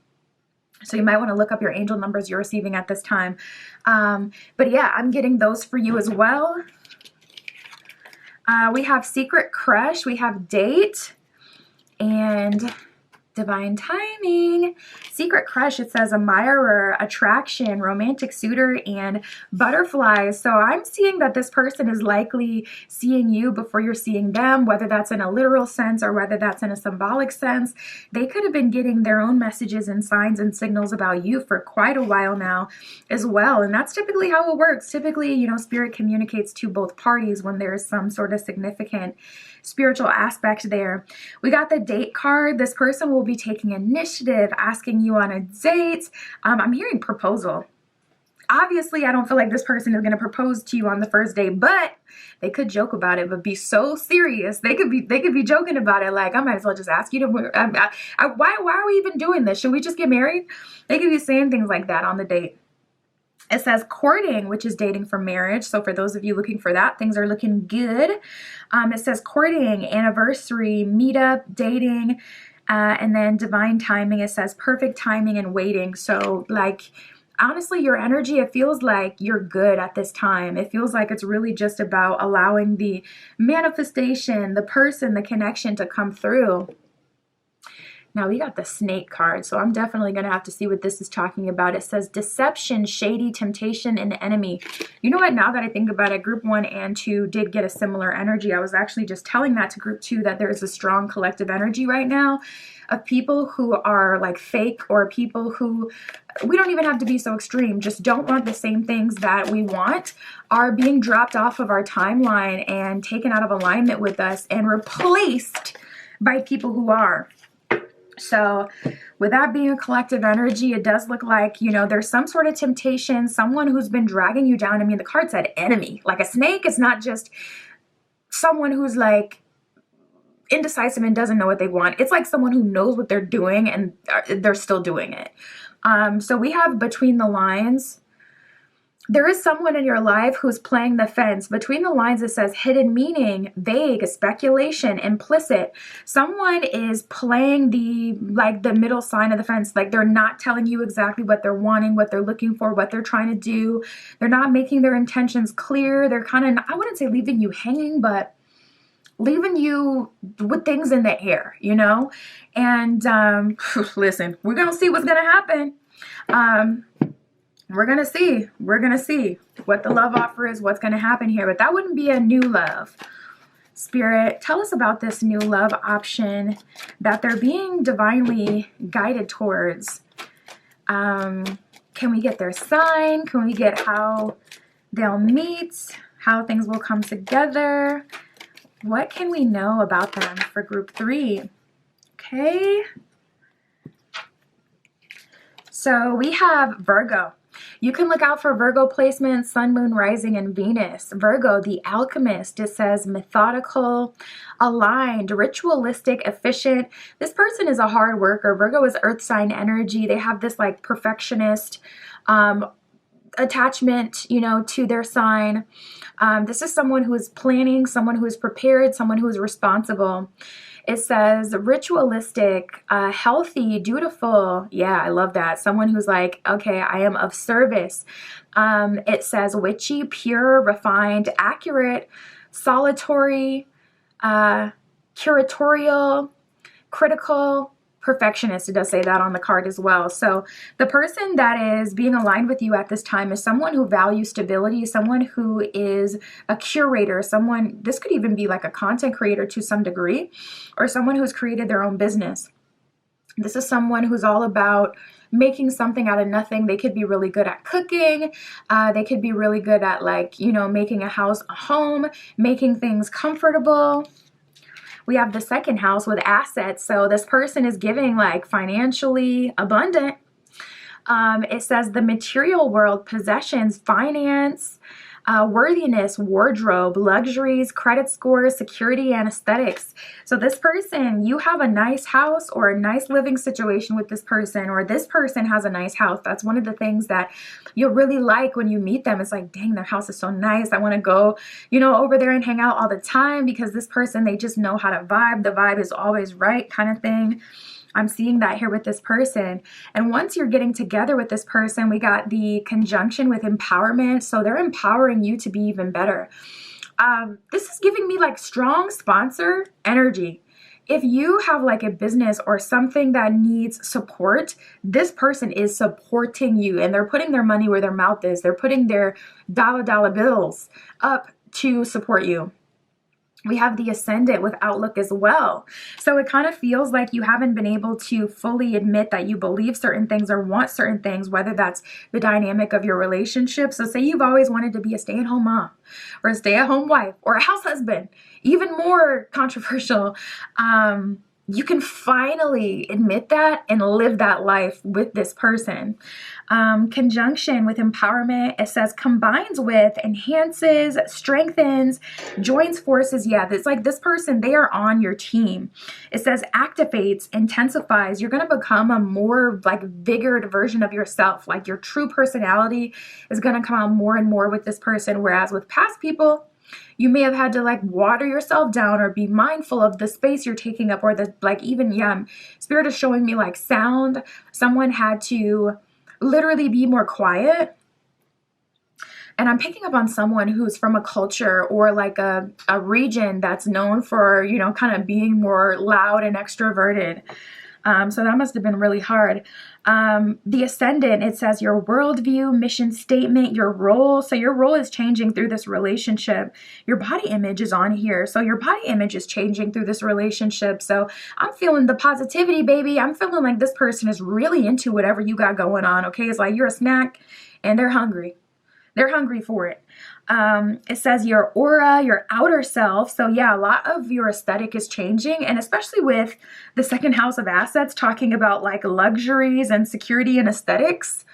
Speaker 1: So you might want to look up your angel numbers you're receiving at this time. But yeah, I'm getting those for you as well. We have secret crush, we have date, and divine timing. Secret crush, it says admirer, attraction, romantic suitor, and butterflies. So I'm seeing that this person is likely seeing you before you're seeing them, whether that's in a literal sense or whether that's in a symbolic sense. They could have been getting their own messages and signs and signals about you for quite a while now as well. And that's typically how it works. Typically, spirit communicates to both parties when there's some sort of significant spiritual aspect there. We got the date card. This person will be taking initiative, asking you on a date. I'm hearing proposal. Obviously, I don't feel like this person is going to propose to you on the first day, but they could joke about it, but be so serious. They could be joking about it. Like, I might as well just ask you to, why are we even doing this? Should we just get married? They could be saying things like that on the date. It says courting, which is dating for marriage. So for those of you looking for that, things are looking good. It says courting, anniversary, meetup, dating, and then divine timing. It says perfect timing and waiting. So like, honestly, your energy, it feels like you're good at this time. It feels like it's really just about allowing the manifestation, the person, the connection to come through. Now we got the snake card, so I'm definitely going to have to see what this is talking about. It says deception, shady, temptation, and enemy. You know what? Now that I think about it, group 1 and 2 did get a similar energy. I was actually just telling that to group 2 that there is a strong collective energy right now of people who are like fake, or people who, we don't even have to be so extreme, just don't want the same things that we want, are being dropped off of our timeline and taken out of alignment with us and replaced by people who are. So with that being a collective energy, it does look like, you know, there's some sort of temptation, someone who's been dragging you down. I mean, the card said enemy. Like a snake is not just someone who's like indecisive and doesn't know what they want. It's like someone who knows what they're doing and they're still doing it. So we have between the lines. There is someone in your life who's playing the fence. Between the lines, it says hidden meaning, vague, speculation, implicit. Someone is playing the middle sign of the fence. Like they're not telling you exactly what they're wanting, what they're looking for, what they're trying to do. They're not making their intentions clear. They're kind of, I wouldn't say leaving you hanging, but leaving you with things in the air, you know? And listen, we're going to see what's going to happen. We're going to see what the love offer is, what's going to happen here. But that wouldn't be a new love. Spirit, tell us about this new love option that they're being divinely guided towards. Can we get their sign? Can we get how they'll meet? How things will come together? What can we know about them for group 3? Okay. So we have Virgo. You can look out for Virgo placements, Sun, Moon, Rising, and Venus. Virgo, the alchemist, it says methodical, aligned, ritualistic, efficient. This person is a hard worker. Virgo is earth sign energy. They have this like perfectionist attachment, you know, to their sign. This is someone who is planning, someone who is prepared, someone who is responsible. It says ritualistic, healthy, dutiful. Yeah, I love that. Someone who's like, okay, I am of service. It says witchy, pure, refined, accurate, solitary, curatorial, critical, perfectionist. It does say that on the card as well. So the person that is being aligned with you at this time is someone who values stability, someone who is a curator, someone, this could even be like a content creator to some degree, or someone who's created their own business. This is someone who's all about making something out of nothing. They could be really good at cooking. They could be really good at like, you know, making a house a home, making things comfortable. We have the second house with assets. So this person is giving like financially abundant. It says the material world, possessions, finance, worthiness, wardrobe, luxuries, credit scores, security, and aesthetics. So this person, you have a nice house or a nice living situation with this person, or this person has a nice house. That's one of the things that you'll really like when you meet them. It's like, dang, their house is so nice. I want to go, you know, over there and hang out all the time, because this person, they just know how to vibe. The vibe is always right kind of thing. I'm seeing that here with this person. And once you're getting together with this person, we got the conjunction with empowerment. So they're empowering you to be even better. This is giving me like strong sponsor energy. If you have like a business or something that needs support, this person is supporting you, and they're putting their money where their mouth is. They're putting their dollar bills up to support you. We have the ascendant with outlook as well. So it kind of feels like you haven't been able to fully admit that you believe certain things or want certain things, whether that's the dynamic of your relationship. So say you've always wanted to be a stay-at-home mom or a stay-at-home wife or a house husband, even more controversial. You can finally admit that and live that life with this person. Conjunction with empowerment, it says combines with, enhances, strengthens, joins forces. Yeah, it's like this person, they are on your team. It says activates, intensifies. You're going to become a more like vigored version of yourself. Like your true personality is going to come out more and more with this person. Whereas with past people, you may have had to like water yourself down or be mindful of the space you're taking up, or the like even, Spirit is showing me like sound. Someone had to literally be more quiet. And I'm picking up on someone who's from a culture or like a region that's known for, you know, kind of being more loud and extroverted. So that must have been really hard. The Ascendant, it says your worldview, mission statement, your role. So your role is changing through this relationship. Your body image is on here. So your body image is changing through this relationship. So I'm feeling the positivity, baby. I'm feeling like this person is really into whatever you got going on. Okay. It's like you're a snack and they're hungry. They're hungry for it. It says your aura, your outer self. So yeah, a lot of your aesthetic is changing, and especially with the second house of assets talking about like luxuries and security and aesthetics,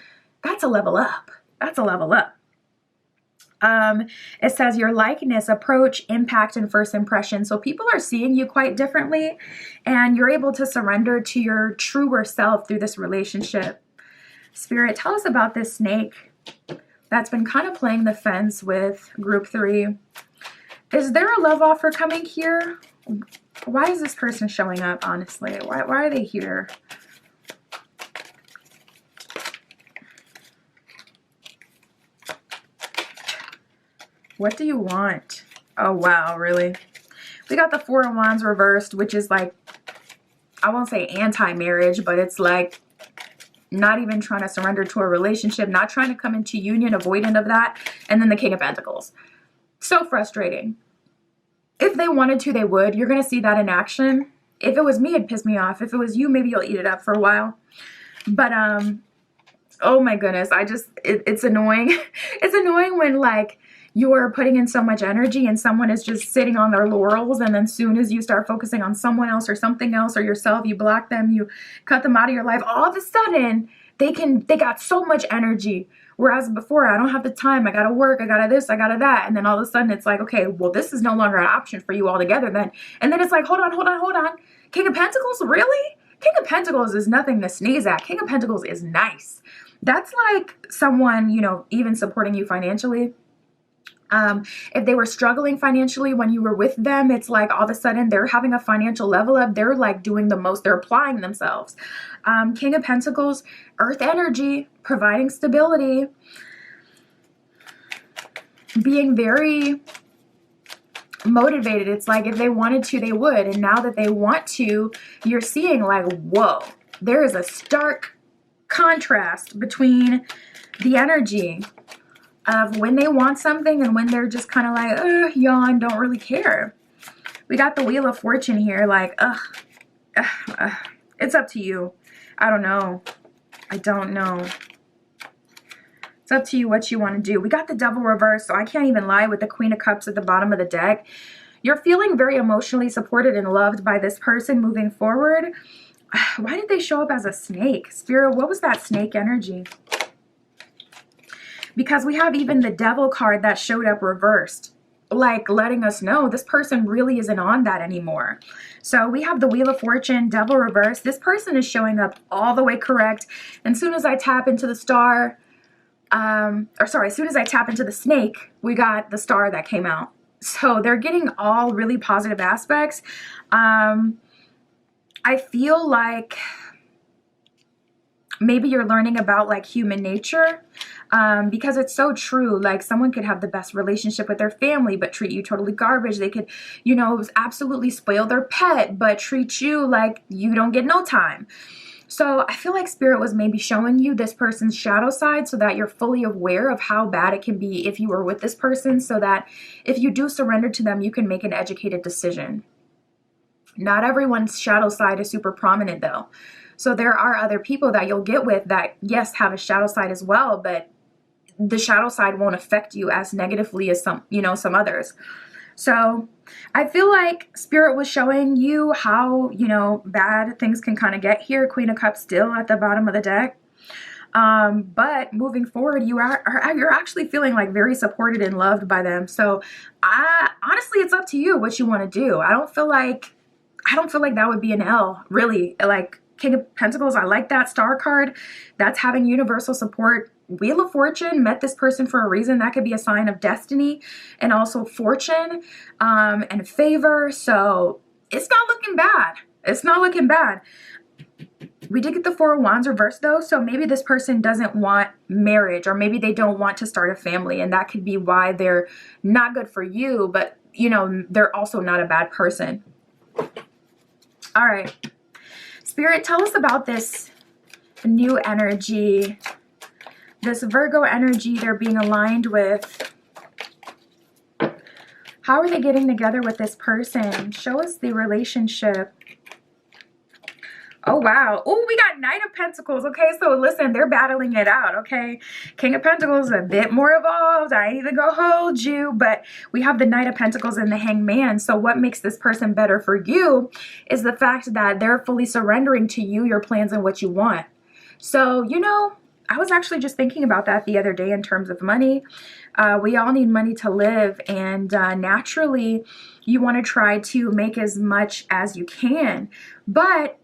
Speaker 1: that's a level up. That's a level up. It says your likeness, approach, impact, and first impression. So people are seeing you quite differently, and you're able to surrender to your truer self through this relationship. Spirit, tell us about this snake that's been kind of playing the fence with group 3. Is there a love offer coming here? Why is this person showing up, honestly? Why are they here? What do you want? Oh, wow, really? We got the Four of Wands reversed, which is like, I won't say anti-marriage, but it's like, not even trying to surrender to a relationship, not trying to come into union, avoidant of that. And then the King of Pentacles. So frustrating. If they wanted to, they would. You're going to see that in action. If it was me, it'd piss me off. If it was you, maybe you'll eat it up for a while. But, oh my goodness, it's annoying. It's annoying when like you're putting in so much energy and someone is just sitting on their laurels, and then soon as you start focusing on someone else or something else or yourself, you block them, you cut them out of your life, all of a sudden they got so much energy. Whereas before, I don't have the time, I gotta work, I gotta this, I gotta that. And then all of a sudden it's like, okay, well, this is no longer an option for you altogether then. And then it's like, hold on. King of Pentacles, really? King of Pentacles is nothing to sneeze at. King of Pentacles is nice. That's like someone, you know, even supporting you financially. If they were struggling financially when you were with them, it's like all of a sudden they're having a financial level up. They're like doing the most. They're applying themselves. King of Pentacles, earth energy, providing stability, being very motivated. It's like if they wanted to, they would. And now that they want to, you're seeing like, whoa, there is a stark contrast between the energy of when they want something and when they're just kind of like, yawn, don't really care. We got the Wheel of Fortune here, like, it's up to you. I don't know. I don't know. It's up to you what you want to do. We got the Devil reversed, so I can't even lie with the Queen of Cups at the bottom of the deck. You're feeling very emotionally supported and loved by this person moving forward. Why did they show up as a snake? Spirit, what was that snake energy? Because we have even the Devil card that showed up reversed, like letting us know this person really isn't on that anymore. So we have the Wheel of Fortune, Devil reversed. This person is showing up all the way correct. And as soon as I tap into the star, as soon as I tap into the snake, we got the star that came out. So they're getting all really positive aspects. I feel like maybe you're learning about like human nature. Because it's so true. Like someone could have the best relationship with their family, but treat you totally garbage. They could, you know, absolutely spoil their pet, but treat you like you don't get no time. So I feel like Spirit was maybe showing you this person's shadow side so that you're fully aware of how bad it can be if you were with this person, so that if you do surrender to them, you can make an educated decision. Not everyone's shadow side is super prominent though. So there are other people that you'll get with that, yes, have a shadow side as well, but the shadow side won't affect you as negatively as some others. So I feel like Spirit was showing you how, bad things can kind of get here. Queen of Cups still at the bottom of the deck. But moving forward, you're actually feeling like very supported and loved by them. So honestly, it's up to you what you want to do. I don't feel like that would be an L, really. Like King of Pentacles, I like that star card. That's having universal support. Wheel of Fortune, met this person for a reason. That could be a sign of destiny and also fortune and favor. So it's not looking bad. It's not looking bad. We did get the Four of Wands reversed though. So maybe this person doesn't want marriage, or maybe they don't want to start a family. And that could be why they're not good for you. But, they're also not a bad person. All right. Spirit, tell us about this new energy, this Virgo energy they're being aligned with. How are they getting together with this person? Show us the relationship. Oh, wow. Oh, we got Knight of Pentacles. Okay, so listen, they're battling it out, okay? King of Pentacles, a bit more evolved. I ain't even gonna hold you. But we have the Knight of Pentacles and the Hanged Man. So what makes this person better for you is the fact that they're fully surrendering to you, your plans, and what you want. So, you know, I was actually just thinking about that the other day in terms of money. We all need money to live, and naturally, you want to try to make as much as you can. But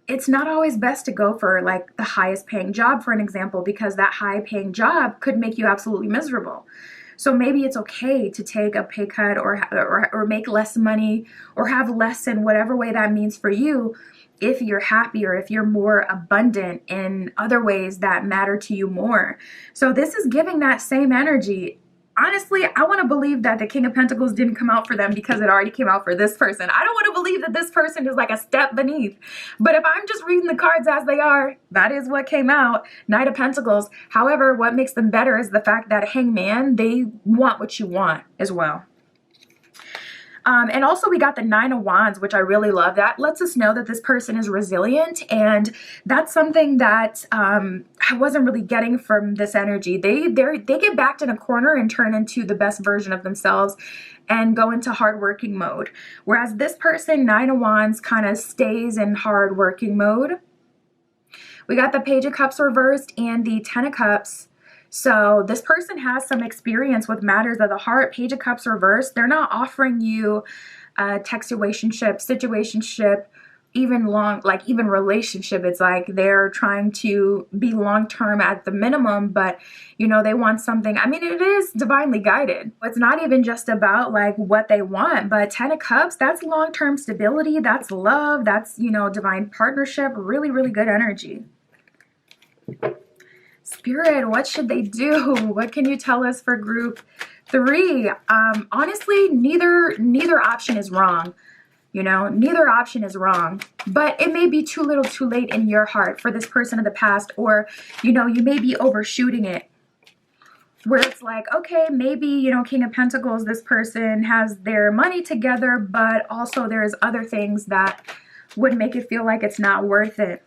Speaker 1: it's not always best to go for like the highest paying job, for an example, because that high paying job could make you absolutely miserable. So maybe it's okay to take a pay cut or make less money or have less in whatever way that means for you, if you're happy or if you're more abundant in other ways that matter to you more. So this is giving that same energy. Honestly, I want to believe that the King of Pentacles didn't come out for them because it already came out for this person. I don't want to believe that this person is like a step beneath. But if I'm just reading the cards as they are, that is what came out. Knight of Pentacles. However, what makes them better is the fact that Hanged Man, they want what you want as well. And also we got the Nine of Wands, which I really love. That lets us know that this person is resilient, and that's something that I wasn't really getting from this energy. They get backed in a corner and turn into the best version of themselves and go into hardworking mode. Whereas this person, Nine of Wands, kind of stays in hardworking mode. We got the Page of Cups reversed and the Ten of Cups. So this person has some experience with matters of the heart. Page of Cups reversed. They're not offering you a situationship, even relationship. It's like they're trying to be long-term at the minimum, but you know, they want something. I mean, it is divinely guided. It's not even just about like what they want, but Ten of Cups, that's long-term stability. That's love. That's, you know, divine partnership. Really, really good energy. Spirit, what should they do? What can you tell us for group 3? Honestly, neither option is wrong. You know, neither option is wrong, but it may be too little too late in your heart for this person of the past, or, you know, you may be overshooting it where it's like, okay, maybe, you know, King of Pentacles, this person has their money together, but also there's other things that would make it feel like it's not worth it.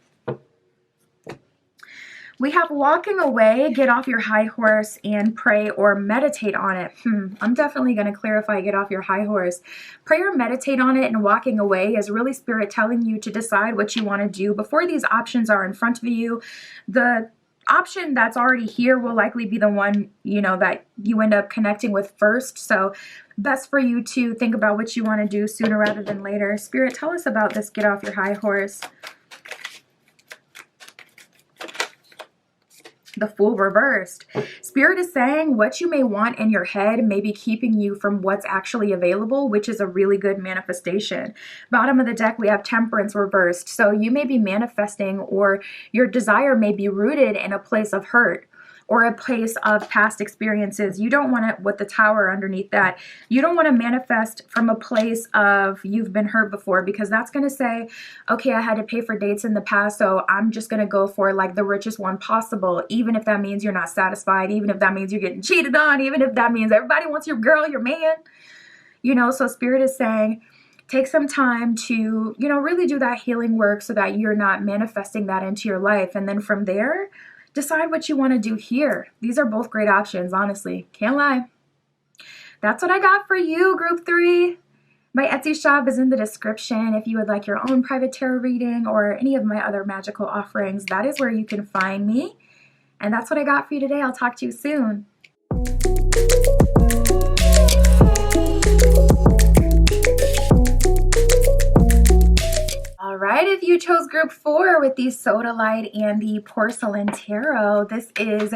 Speaker 1: We have walking away, get off your high horse and pray or meditate on it. I'm definitely going to clarify get off your high horse. Pray or meditate on it, and walking away is really Spirit telling you to decide what you want to do before these options are in front of you. The option that's already here will likely be the one, you know, that you end up connecting with first. So best for you to think about what you want to do sooner rather than later. Spirit, tell us about this get off your high horse. The Fool reversed. Spirit is saying what you may want in your head may be keeping you from what's actually available, which is a really good manifestation. Bottom of the deck, we have Temperance reversed. So you may be manifesting, or your desire may be rooted in a place of hurt or a place of past experiences. You don't want to, with the Tower underneath that, you don't want to manifest from a place of you've been hurt before, because that's going to say, okay, I had to pay for dates in the past, so I'm just going to go for like the richest one possible, even if that means you're not satisfied, even if that means you're getting cheated on, even if that means everybody wants your girl, your man, you know. So Spirit is saying, take some time to, you know, really do that healing work so that you're not manifesting that into your life. And then from there, decide what you want to do here. These are both great options, honestly. Can't lie. That's what I got for you, group 3. My Etsy shop is in the description. If you would like your own private tarot reading or any of my other magical offerings, that is where you can find me. And that's what I got for you today. I'll talk to you soon. All right, if you chose group 4 with the Sodalite and the Porcelain Tarot, this is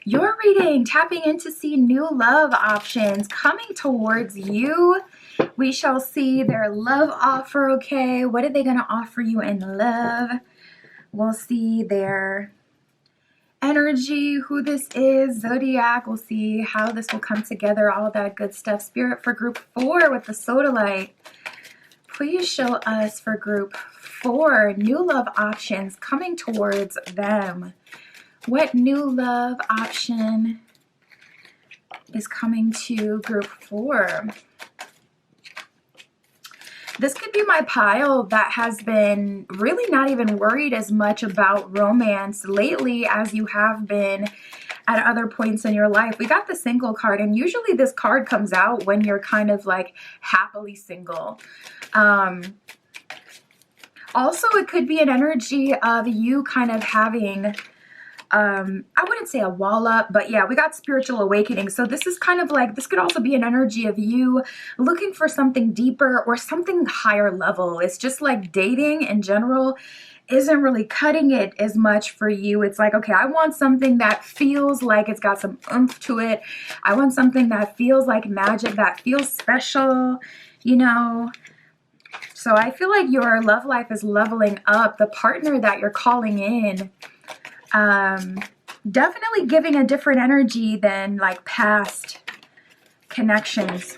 Speaker 1: your reading, tapping in to see new love options coming towards you. We shall see their love offer, okay? What are they going to offer you in love? We'll see their energy, who this is, zodiac. We'll see how this will come together, all that good stuff. Spirit for group 4 with the Sodalite. Please show us for group 4, new love options coming towards them. What new love option is coming to group 4? This could be my pile that has been really not even worried as much about romance lately as you have been at other points in your life. We got the single card, and usually this card comes out when you're kind of like happily single. Also, it could be an energy of you kind of having, I wouldn't say a wall up, but yeah, we got spiritual awakening. So this is kind of like, this could also be an energy of you looking for something deeper or something higher level. It's just like dating in general isn't really cutting it as much for you. It's like, okay, I want something that feels like it's got some oomph to it. I want something that feels like magic, that feels special, you know. So I feel like your love life is leveling up. The partner that you're calling in, definitely giving a different energy than like past connections.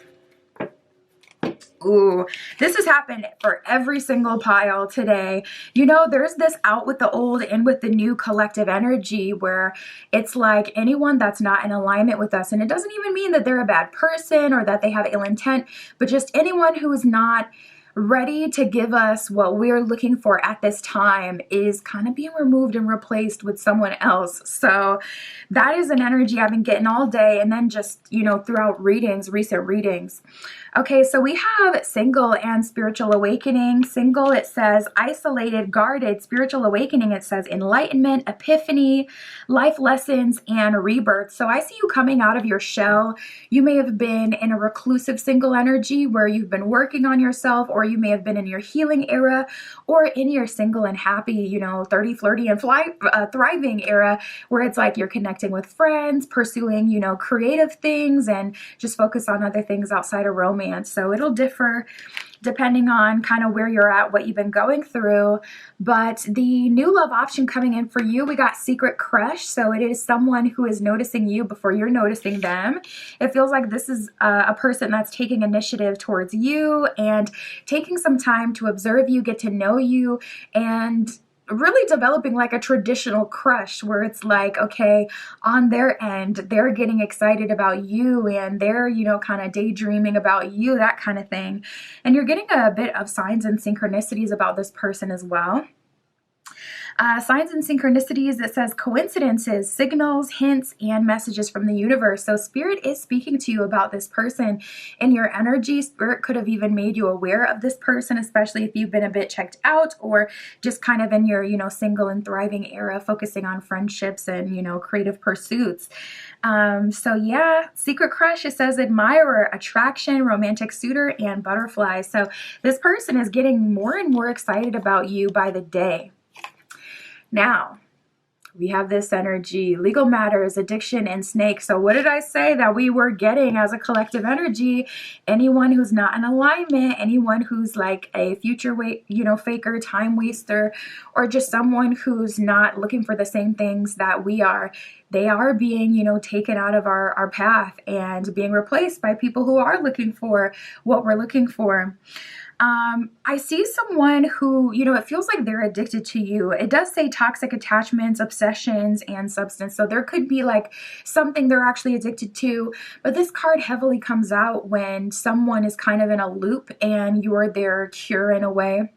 Speaker 1: Ooh, this has happened for every single pile today. You know, there's this out with the old, in with the new collective energy where it's like anyone that's not in alignment with us, and it doesn't even mean that they're a bad person or that they have ill intent, but just anyone who is not ready to give us what we're looking for at this time is kind of being removed and replaced with someone else. So that is an energy I've been getting all day, and then just, you know, throughout readings, recent readings. Okay, so we have single and spiritual awakening. Single, it says isolated, guarded. Spiritual awakening, it says enlightenment, epiphany, life lessons, and rebirth. So I see you coming out of your shell. You may have been in a reclusive single energy where you've been working on yourself, or you may have been in your healing era, or in your single and happy, you know, 30, flirty, and thriving era where it's like you're connecting with friends, pursuing, you know, creative things, and just focus on other things outside of romance. So it'll differ depending on kind of where you're at, what you've been going through. But the new love option coming in for you, we got secret crush. So it is someone who is noticing you before you're noticing them. It feels like this is a person that's taking initiative towards you and taking some time to observe you, get to know you, and really developing like a traditional crush where it's like, okay, on their end, they're getting excited about you and they're, you know, kind of daydreaming about you, that kind of thing. And you're getting a bit of signs and synchronicities about this person as well. Signs and synchronicities, it says coincidences, signals, hints, and messages from the universe. So Spirit is speaking to you about this person in your energy. Spirit could have even made you aware of this person, especially if you've been a bit checked out or just kind of in your, you know, single and thriving era, focusing on friendships and, you know, creative pursuits. So yeah, secret crush, it says admirer, attraction, romantic suitor, and butterfly. So this person is getting more and more excited about you by the day. Now, we have this energy, legal matters, addiction, and snake. So what did I say that we were getting as a collective energy? Anyone who's not in alignment, anyone who's like a future faker, time waster, or just someone who's not looking for the same things that we are, they are being, you know, taken out of our path and being replaced by people who are looking for what we're looking for. I see someone who, you know, it feels like they're addicted to you. It does say toxic attachments, obsessions, and substance. So there could be like something they're actually addicted to. But this card heavily comes out when someone is kind of in a loop and you're their cure in a way,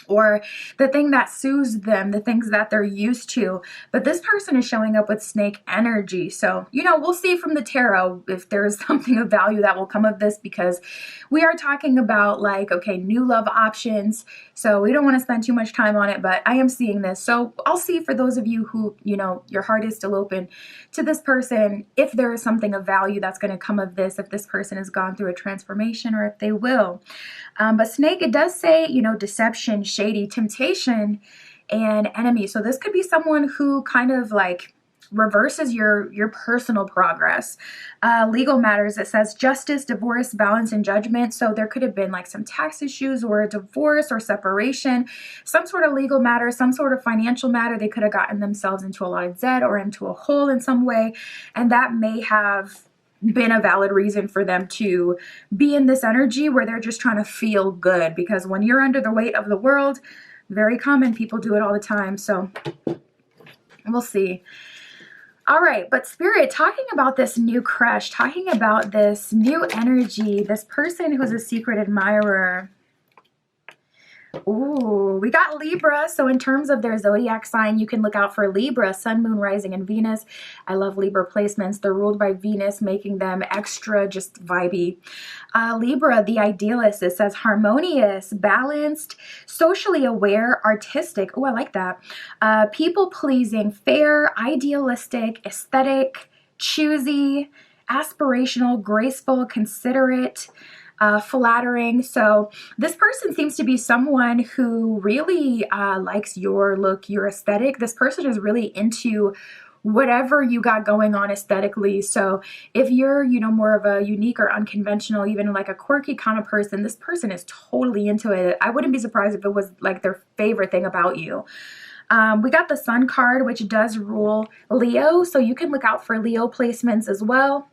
Speaker 1: or the thing that soothes them, the things that they're used to. But this person is showing up with snake energy. So, you know, we'll see from the tarot if there's something of value that will come of this, because we are talking about like, okay, new love options. So we don't want to spend too much time on it, but I am seeing this. So I'll see for those of you who, you know, your heart is still open to this person, if there is something of value that's going to come of this, if this person has gone through a transformation or if they will. But snake, it does say, you know, deception, shady, temptation, and enemy. So this could be someone who kind of like reverses your personal progress. Legal matters, it says justice, divorce, balance, and judgment. So there could have been like some tax issues or a divorce or separation, some sort of legal matter, some sort of financial matter. They could have gotten themselves into a lot of debt or into a hole in some way, and that may have been a valid reason for them to be in this energy where they're just trying to feel good, because when you're under the weight of the world, very common, people do it all the time. So we'll see. All right, but Spirit, talking about this new crush, talking about this new energy, this person who's a secret admirer. Ooh, we got Libra. So in terms of their zodiac sign, you can look out for Libra, Sun, Moon, Rising, and Venus. I love Libra placements. They're ruled by Venus, making them extra just vibey. Libra, the idealist, it says harmonious, balanced, socially aware, artistic. Oh, I like that. People-pleasing, fair, idealistic, aesthetic, choosy, aspirational, graceful, considerate, flattering. So this person seems to be someone who really likes your look, your aesthetic. This person is really into whatever you got going on aesthetically. So if you're, you know, more of a unique or unconventional, even like a quirky kind of person, this person is totally into it. I wouldn't be surprised if it was like their favorite thing about you. We got the Sun card, which does rule Leo. So you can look out for Leo placements as well.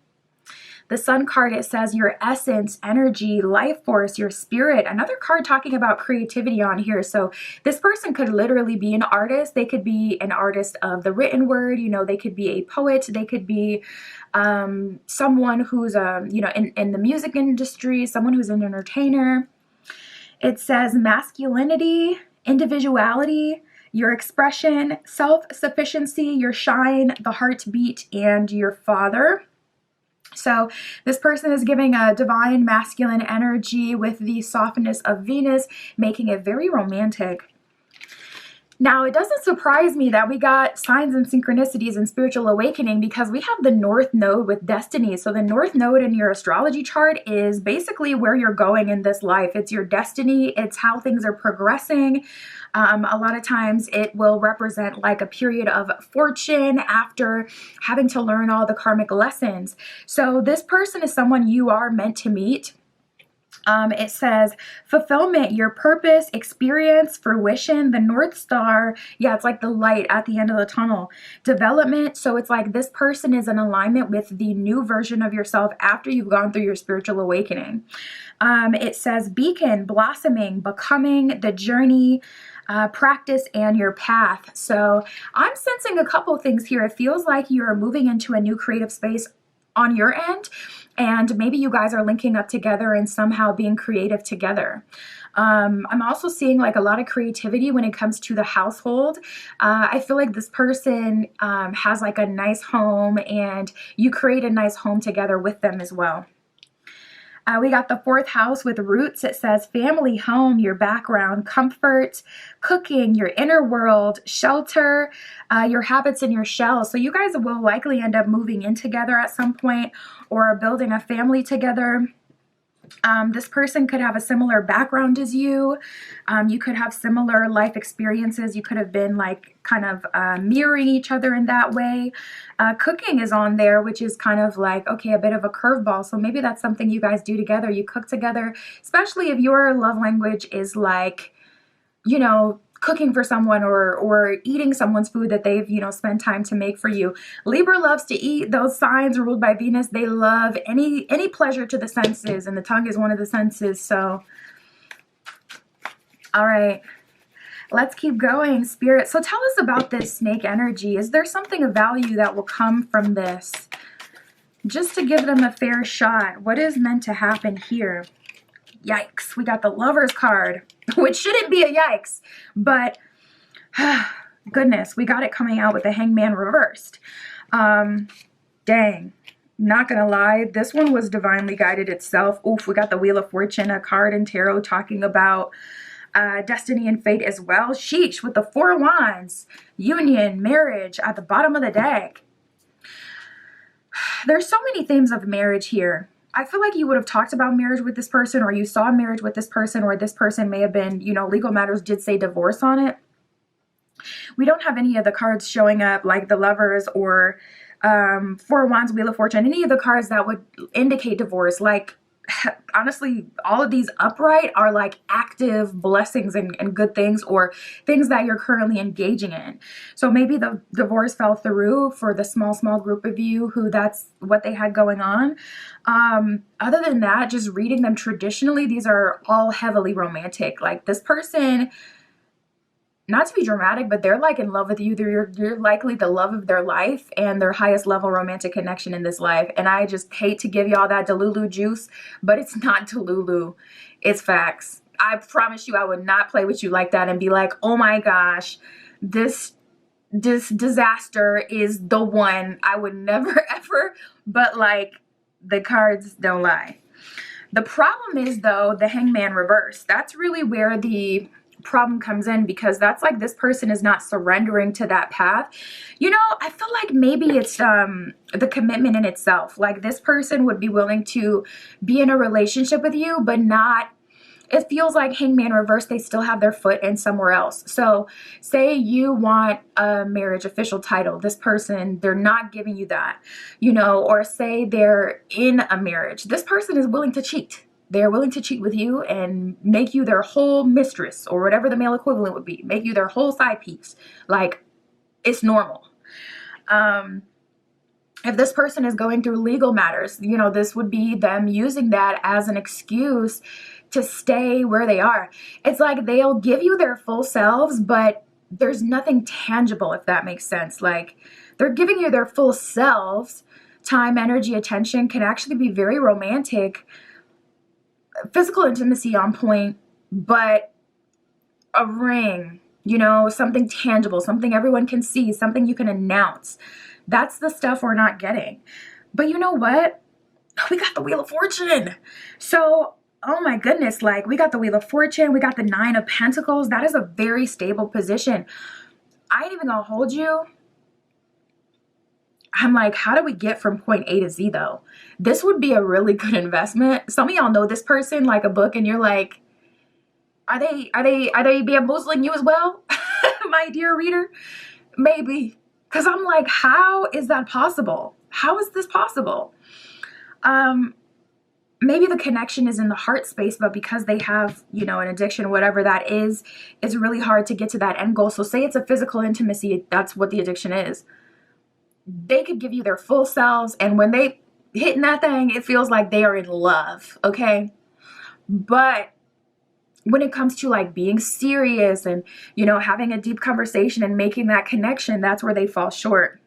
Speaker 1: The Sun card, it says your essence, energy, life force, your spirit. Another card talking about creativity on here. So this person could literally be an artist. They could be an artist of the written word. You know, they could be a poet. They could be someone who's, you know, in the music industry, someone who's an entertainer. It says masculinity, individuality, your expression, self-sufficiency, your shine, the heartbeat, and your father. So this person is giving a divine masculine energy with the softness of Venus, making it very romantic. Now, it doesn't surprise me that we got signs and synchronicities and spiritual awakening, because we have the North Node with destiny. So the North Node in your astrology chart is basically where you're going in this life. It's your destiny. It's how things are progressing. A lot of times it will represent like a period of fortune after having to learn all the karmic lessons. So this person is someone you are meant to meet. It says fulfillment, your purpose, experience, fruition, the North Star. Yeah, it's like the light at the end of the tunnel. Development. So it's like this person is in alignment with the new version of yourself after you've gone through your spiritual awakening. It says beacon, blossoming, becoming, the journey, practice, and your path. So I'm sensing a couple things here. It feels like you're moving into a new creative space on your end, and maybe you guys are linking up together and somehow being creative together. I'm also seeing like a lot of creativity when it comes to the household. I feel like this person has like a nice home, and you create a nice home together with them as well. We got the 4th house with roots. It says family, home, your background, comfort, cooking, your inner world, shelter, your habits, and your shell. So you guys will likely end up moving in together at some point or building a family together. This person could have a similar background as you. You could have similar life experiences. You could have been like kind of mirroring each other in that way. Cooking is on there, which is kind of like, okay, a bit of a curveball. So maybe that's something you guys do together. You cook together, especially if your love language is like, you know, cooking for someone or eating someone's food that they've, you know, spent time to make for you. Libra loves to eat. Those signs ruled by Venus, they love any pleasure to the senses, and the tongue is one of the senses. So, all right, let's keep going, Spirit. So tell us about this snake energy. Is there something of value that will come from this? Just to give them a fair shot. What is meant to happen here? Yikes, we got the Lovers card, which shouldn't be a yikes, but goodness, we got it coming out with the Hangman reversed. Dang, not gonna lie, this one was divinely guided itself. Oof, we got the Wheel of Fortune, a card in tarot talking about destiny and fate as well. Sheesh, with the 4 wands, union, marriage at the bottom of the deck. There's so many themes of marriage here. I feel like you would have talked about marriage with this person, or you saw marriage with this person, or this person may have been, you know, Legal Matters did say divorce on it. We don't have any of the cards showing up like the Lovers or 4 wands, Wheel of Fortune, any of the cards that would indicate divorce. Like honestly, all of these upright are like active blessings and good things, or things that you're currently engaging in. So maybe the divorce fell through for the small group of you who that's what they had going on. Other than that, just reading them traditionally, these are all heavily romantic. Like this person, not to be dramatic, but they're like in love with you. You're likely the love of their life and their highest level romantic connection in this life. And I just hate to give y'all that Delulu juice, but it's not Delulu. It's facts. I promise you I would not play with you like that and be like, oh my gosh, this disaster is the one. I would never ever, but like the cards don't lie. The problem is though, the Hangman reverse. That's really where the problem comes in, because that's like this person is not surrendering to that path. You know, I feel like maybe it's the commitment in itself. Like this person would be willing to be in a relationship with you, but not, it feels like Hangman reverse, they still have their foot in somewhere else. So say you want a marriage official title, this person, they're not giving you that, you know, or say they're in a marriage, this person is willing to cheat. They're willing to cheat with you and make you their whole mistress, or whatever the male equivalent would be, make you their whole side piece. Like it's normal. If this person is going through legal matters, you know, this would be them using that as an excuse to stay where they are. It's like they'll give you their full selves, but there's nothing tangible, if that makes sense. Like they're giving you their full selves. Time, energy, attention can actually be very romantic. Physical intimacy on point, but a ring, you know, something tangible, something everyone can see, something you can announce. That's the stuff we're not getting. But you know what? We got the Wheel of Fortune. So, oh my goodness, like we got the Wheel of Fortune, we got the Nine of Pentacles. That is a very stable position. I ain't even gonna hold you. I'm like, how do we get from point A to Z though? This would be a really good investment. Some of y'all know this person like a book and you're like, are they bamboozling you as well? My dear reader? Maybe. Because I'm like, how is that possible? How is this possible? Maybe the connection is in the heart space, but because they have, you know, an addiction, whatever that is, it's really hard to get to that end goal. So say it's a physical intimacy, that's what the addiction is. They could give you their full selves, and when they hitting that thing, it feels like they are in love, okay? But when it comes to like being serious and, you know, having a deep conversation and making that connection, that's where they fall short.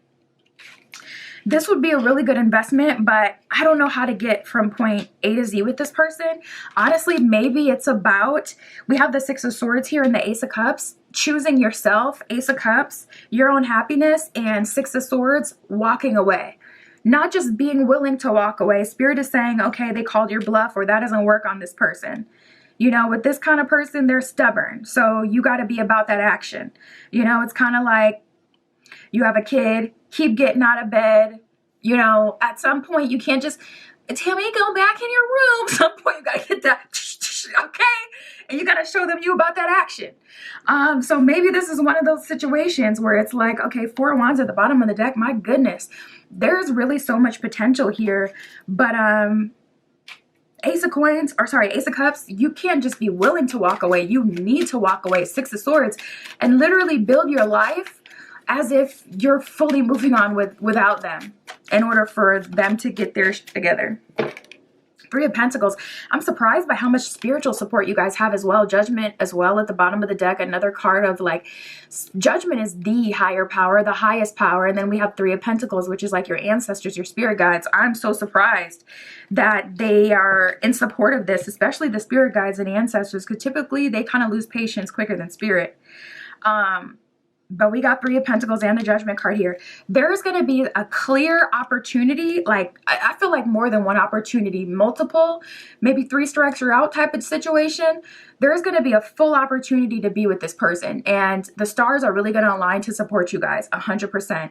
Speaker 1: This would be a really good investment, but I don't know how to get from point A to Z with this person. Honestly, maybe it's about, we have the Six of Swords here and the Ace of Cups, choosing yourself, Ace of Cups, your own happiness, and Six of Swords, walking away. Not just being willing to walk away. Spirit is saying, okay, they called your bluff, or that doesn't work on this person. You know, with this kind of person, they're stubborn. So you got to be about that action. You know, it's kind of like you have a kid, keep getting out of bed. You know, at some point you can't just, Tammy, go back in your room. At some point you got to get that, okay? And you got to show them you about that action. So maybe this is one of those situations where it's like, okay, Four of Wands at the bottom of the deck. My goodness, there's really so much potential here. But Ace of Coins, or sorry, Ace of Cups, you can't just be willing to walk away. You need to walk away. Six of Swords, and literally build your life as if you're fully moving on without them in order for them to get theirs together. Three of Pentacles. I'm surprised by how much spiritual support you guys have as well. Judgment as well at the bottom of the deck. Another card of like, Judgment is the higher power, the highest power. And then we have Three of Pentacles, which is like your ancestors, your spirit guides. I'm so surprised that they are in support of this, especially the spirit guides and ancestors, because typically they kind of lose patience quicker than spirit. But we got Three of Pentacles and the Judgment card here. There's going to be a clear opportunity. Like, I feel like more than one opportunity, multiple, maybe 3 strikes you're out type of situation. There's going to be a full opportunity to be with this person. And the stars are really going to align to support you guys 100%.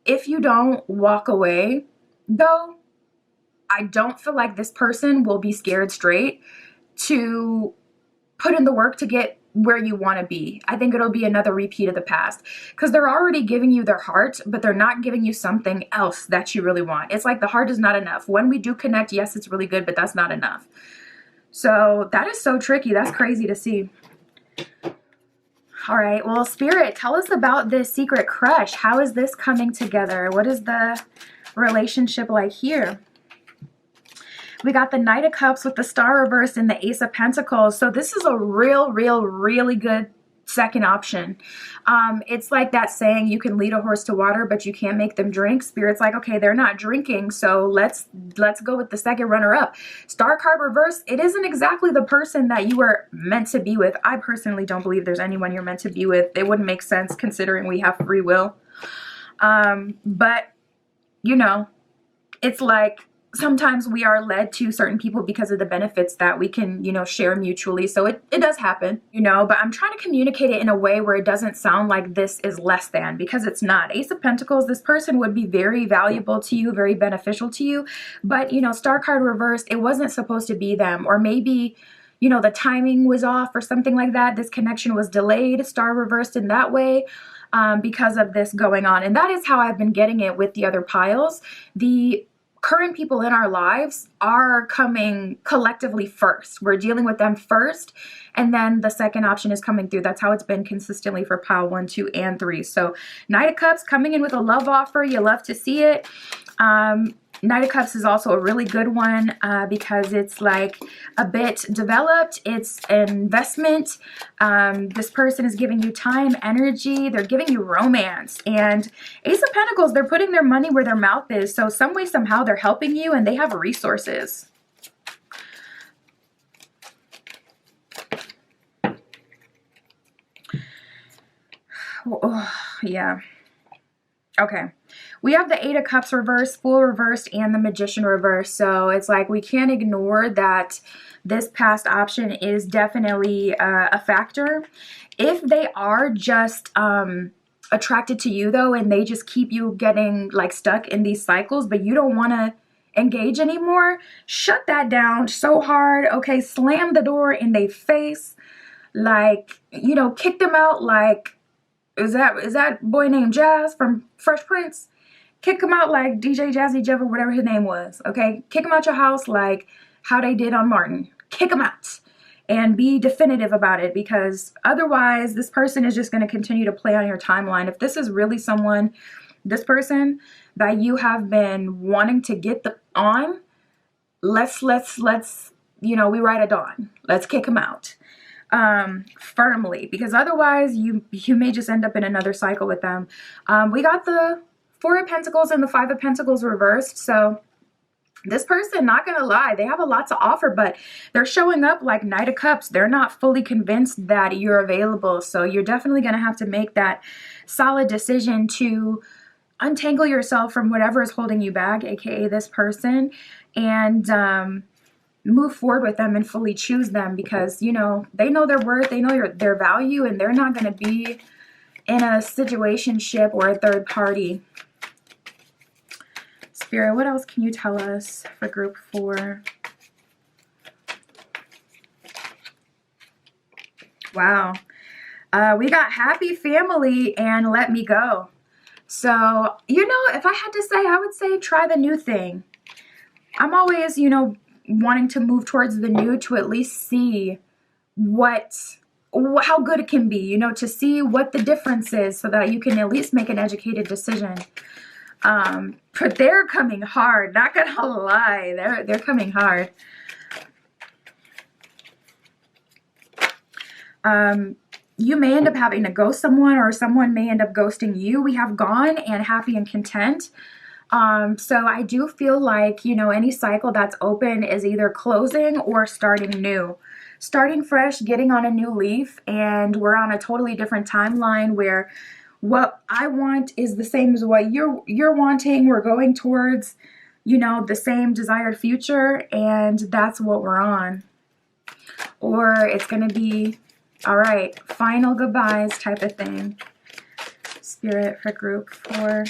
Speaker 1: If you don't walk away, though, I don't feel like this person will be scared straight to put in the work to get where you want to be. I think it'll be another repeat of the past, because they're already giving you their heart, but they're not giving you something else that you really want. It's like the heart is not enough. When we do connect, yes, it's really good, but that's not enough. So that is so tricky. That's crazy to see. All right, well, Spirit, tell us about this secret crush. How is this coming together? What is the relationship like here? We got the Knight of Cups with the Star reversed and the Ace of Pentacles. So this is a really good second option. It's like that saying, you can lead a horse to water, but you can't make them drink. Spirit's like, okay, they're not drinking, so let's go with the second runner-up. Star card reversed. It isn't exactly the person that you were meant to be with. I personally don't believe there's anyone you're meant to be with. It wouldn't make sense considering we have free will. But, you know, it's like, sometimes we are led to certain people because of the benefits that we can, you know, share mutually. So it does happen, you know, but I'm trying to communicate it in a way where it doesn't sound like this is less than, because it's not. Ace of Pentacles, this person would be very valuable to you, very beneficial to you. But, you know, Star card reversed, it wasn't supposed to be them. Or maybe, you know, the timing was off or something like that. This connection was delayed, Star reversed in that way. Because of this going on. And that is how I've been getting it with the other piles. The current people in our lives are coming collectively first. We're dealing with them first, and then the second option is coming through. That's how it's been consistently for pile 1, 2, and 3. So Knight of Cups coming in with a love offer. You love to see it. Knight of Cups is also a really good one because it's like a bit developed. It's an investment. This person is giving you time, energy. They're giving you romance. And Ace of Pentacles, they're putting their money where their mouth is. So some way, somehow, they're helping you and they have resources. Oh, yeah. Okay. We have the 8 of Cups reversed, Fool reversed, and the Magician reversed. So it's like we can't ignore that this past option is definitely a factor. If they are just attracted to you, though, and they just keep you getting like stuck in these cycles, but you don't want to engage anymore, shut that down so hard. Okay, slam the door in their face. Like, you know, kick them out like, is that boy named Jazz from Fresh Prince? Kick him out like DJ Jazzy Jeff or whatever his name was, okay? Kick him out your house like how they did on Martin. Kick him out and be definitive about it, because otherwise this person is just going to continue to play on your timeline. If this is really someone, this person that you have been wanting to get on, let's, you know, we ride at dawn. Let's kick him out. Firmly, because otherwise you may just end up in another cycle with them. We got the 4 of Pentacles and the 5 of Pentacles reversed. So this person, not gonna lie, they have a lot to offer, but they're showing up like Knight of Cups. They're not fully convinced that you're available. So you're definitely gonna have to make that solid decision to untangle yourself from whatever is holding you back, aka this person, and move forward with them and fully choose them, because, you know, they know their worth, they know their value, and they're not going to be in a situationship or a third party. Spirit, what else can you tell us for group 4? Wow. We got happy family and let me go. So, you know, if I had to say, I would say try the new thing. I'm always, you know, wanting to move towards the new, to at least see how good it can be, you know, to see what the difference is, so that you can at least make an educated decision. But they're coming hard, not gonna lie, they're coming hard. You may end up having to ghost someone, or someone may end up ghosting you. We have gone and happy and content. So I do feel like, you know, any cycle that's open is either closing or starting new. Starting fresh, getting on a new leaf, and we're on a totally different timeline where what I want is the same as what you're wanting. We're going towards, you know, the same desired future, and that's what we're on. Or it's going to be, all right, final goodbyes type of thing. Spirit for group 4.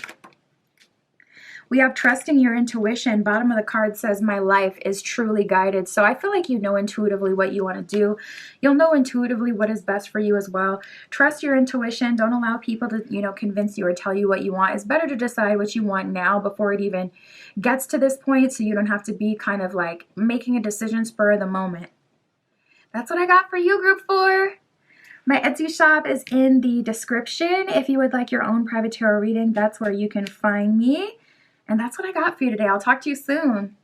Speaker 1: We have trusting your intuition. Bottom of the card says, my life is truly guided. So I feel like you know intuitively what you want to do. You'll know intuitively what is best for you as well. Trust your intuition. Don't allow people to, convince you or tell you what you want. It's better to decide what you want now before it even gets to this point, so you don't have to be kind of like making a decision spur of the moment. That's what I got for you, group 4. My Etsy shop is in the description. If you would like your own private tarot reading, that's where you can find me. And that's what I got for you today. I'll talk to you soon.